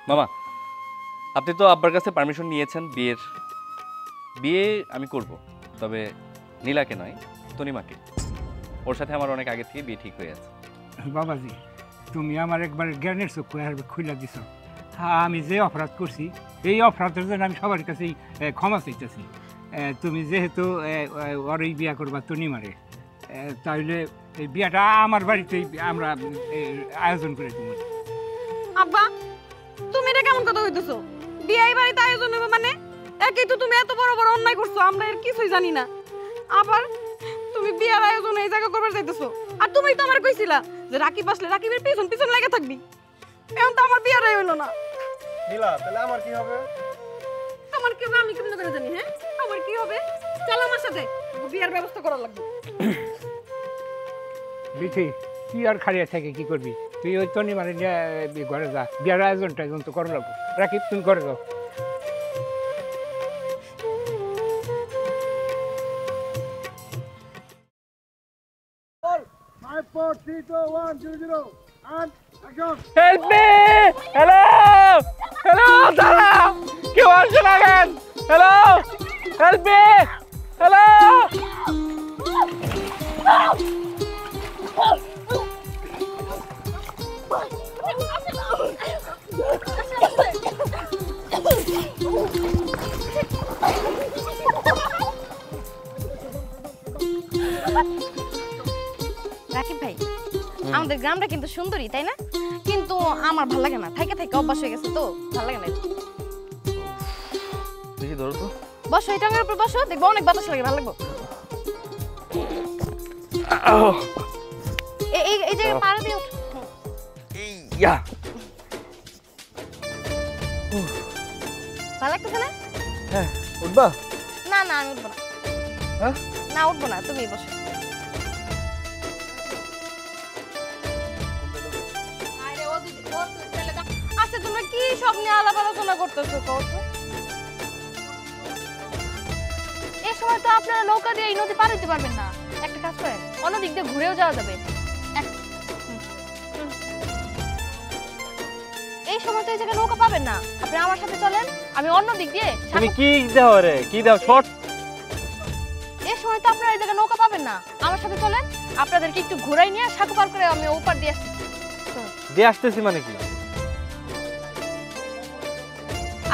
[SPEAKER 6] মামা, আপনি তো আব্বার কাছে পারমিশন নিয়েছেন বিয়ে আমি করব, তবে নীলাকে নয়, তনিমাকে। ওর সাথে আমার অনেক আগে থেকে বিয়ে ঠিক হয়ে আছে।
[SPEAKER 4] বাবাজি, তুমি আমার একবার জ্ঞানের চক্ষু খুলে দিছ। হ্যাঁ, আমি যে অপরাধ করছি এই অপরাধের জন্য আমি সবার কাছেই ক্ষমা চাইতেছি। তুমি যেহেতু ওর এই বিয়া করবা তনিমারে, তাহলে এই বিয়াটা আমার বাড়িতেই আমরা আয়োজন করে দেবো।
[SPEAKER 3] আব্বা, তুমি এটা কেমন কথা কইতেছো? বিয়ে এই বাড়িতে আয়োজন হবে মানে? একই তো তুমি এত বড় বড় অন্যায় করছো, আমরা এর কিছুই জানি না। আবার তুমি বিয়ের আয়োজন এই জায়গা করবার চাইতেছো। আর তুমি তো আমার কইছিলা যে রাকিব আসলে রাকিবের পিছন পিছন লেগে থাকবি। এখন তো আমার বিয়ের হইলো না।
[SPEAKER 5] নীলা, তাহলে আমার কি হবে?
[SPEAKER 3] আমার কি হবে আমি কেমন করে জানি? হ্যাঁ, আমার কি হবে? চল আমার সাথে, বিয়ের ব্যবস্থা করা লাগবে।
[SPEAKER 4] বিথি, তুই আর খালিয়া থেকে কি করবি? তুই ওই তনিমারে নিয়ে ঘরে যা, বিয়ার আয়োজনটা তো করে রাখবো। রাকিব, তুমি ঘরে যাও।
[SPEAKER 2] Help me! হ্যালো, হ্যালো, দাঁড়াও, কেউ আসছে না কেন? Hello, help me! Hello,
[SPEAKER 3] Rakib ভাই, আমাদের গ্রামটা কিন্তু সুন্দরী, তাই না? কিন্তু আমার ভালো লাগে না, থেকে থেকে অভ্যাস হয়ে গেছে তো ভালো লাগে না।
[SPEAKER 6] দেখি ধরো তো।
[SPEAKER 3] বসো, এই টাঙ্গের উপর বসো, দেখবো অনেক বাতাস লাগে, ভালো লাগবে। এই জায়গায় পাড়া দিয়ে ওঠো।
[SPEAKER 6] ইয়া,
[SPEAKER 3] ভালো লাগতেছে না?
[SPEAKER 6] হ্যাঁ, উঠবা?
[SPEAKER 3] না না, আমি উঠবো না।
[SPEAKER 6] হ্যাঁ?
[SPEAKER 3] না, উঠবো না, তুমি বসো। আচ্ছা, তোমরা কি সব নিয়ে আলাপ আলোচনা করতেছো? এই সময় তো আপনারা নৌকা দিয়ে এই নদী পার হইতে পারবেন না। একটা কাজ করেন, অন্য দিক দিয়ে ঘুরেও যাওয়া যাবে। এই সময় তো এই জায়গায় নৌকা পাবেন না, আপনি আমার সাথে চলেন, আমি অন্য দিক দিয়ে।
[SPEAKER 2] তুমি কি দাও রে? কি দাও? শর্ট?
[SPEAKER 3] এই সময় তো আপনারা এই জায়গায় নৌকা পাবেন না, আমার সাথে চলেন, আপনাদেরকে একটু ঘুরাই নিয়ে সাঁকো পার করে আমি ওপার দিয়ে আসছি।
[SPEAKER 2] দিয়ে আসতেছি মানে কি?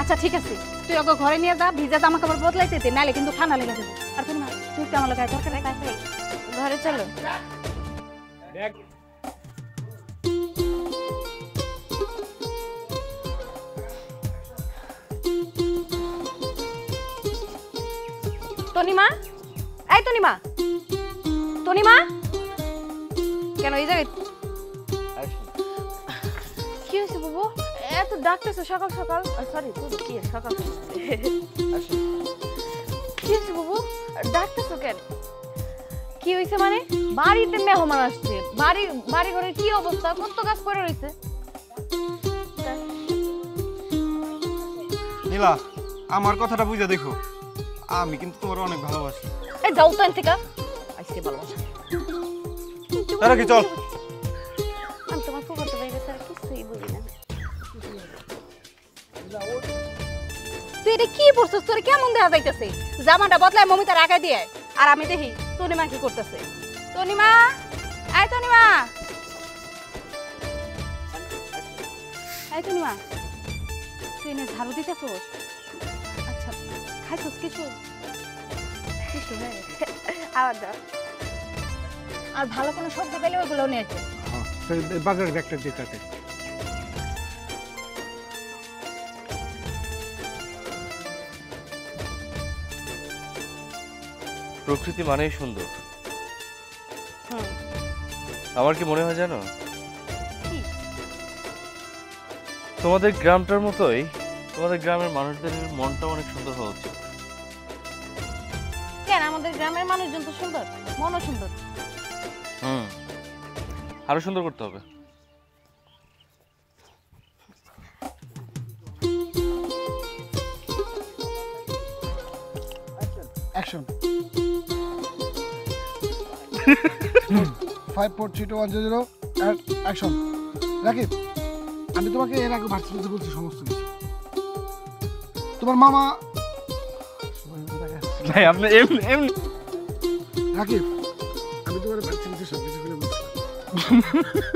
[SPEAKER 3] আচ্ছা ঠিক আছে, তুই ওকে ঘরে নিয়ে যা, ভিজা জামা কাপড় বদলাইতে দে, নালে কিন্তু ঠান্ডা লেগে যাবে। আর তুমি না, তুই কেমন লাগায় দরকার নাই, ঘরে চলো। তনিমা, এই তনিমা, তনিমা, কেন এই জায়গায়? কি হয়েছে বাবু? এত ডাকতেছো সকাল সকাল? সরি, কি সকাল সকাল? কি হয়েছে বাবু? ডাকতেছো কেন? কি হয়েছে মানে? বাড়িতে মেহমান আসছে, বাড়ি ঘরের কি অবস্থা? কত গাছ পড়ে রয়েছে।
[SPEAKER 5] নীলা, আমার কথাটা বুঝে দেখো, আমি কিন্তু তোমার অনেক ভালোবাসি।
[SPEAKER 3] এই যাও তো এখান থেকে, আজকে ভালোবাসা।
[SPEAKER 5] তারা কি চল?
[SPEAKER 3] আমি তোমার ফুফাতো ভাইয়ের স্যার কিছুই বুঝি না। তুই এটা কি পড়ছস? তোর কেমন দেখা যাইতেছে? জামাটা বদলায় মমিতার আগায় দিয়ে, আর আমি দেখি তনিমা কি করতেছে। তনিমা, আয় তনিমা, আয় তনিমা, তুই এনে ঝাড়ু দিতেছস? আচ্ছা, খাইছস কিছু? কিছু হ্যাঁ, আবার দাও। আর ভালো কোনো সবজি পেলে ওগুলো নিয়ে আসো।
[SPEAKER 4] বাজারের ব্যাগটা দিয়ে তাতে।
[SPEAKER 6] প্রকৃতি মানেই সুন্দর। আমার কি মনে হয় জানো, তোমাদের গ্রামটার মতোই তোমাদের গ্রামের মানুষদের মনটা অনেক সুন্দর হওয়া উচিত।
[SPEAKER 3] কেন, আমাদের গ্রামের মানুষজন তো সুন্দর, মনও সুন্দর।
[SPEAKER 6] আরো সুন্দর করতে হবে।
[SPEAKER 7] অ্যাকশন। 543210 and action. রাকিব, আমি তোমাকে এর আগে ভার্সিটিতে বলছি সমস্ত কিছু। তোমার মামা
[SPEAKER 2] ভাই আপনি এমনি এমনি
[SPEAKER 7] রাকিব, আমি তোমার ভার্সিটিতে সব কিছু করে বলছি।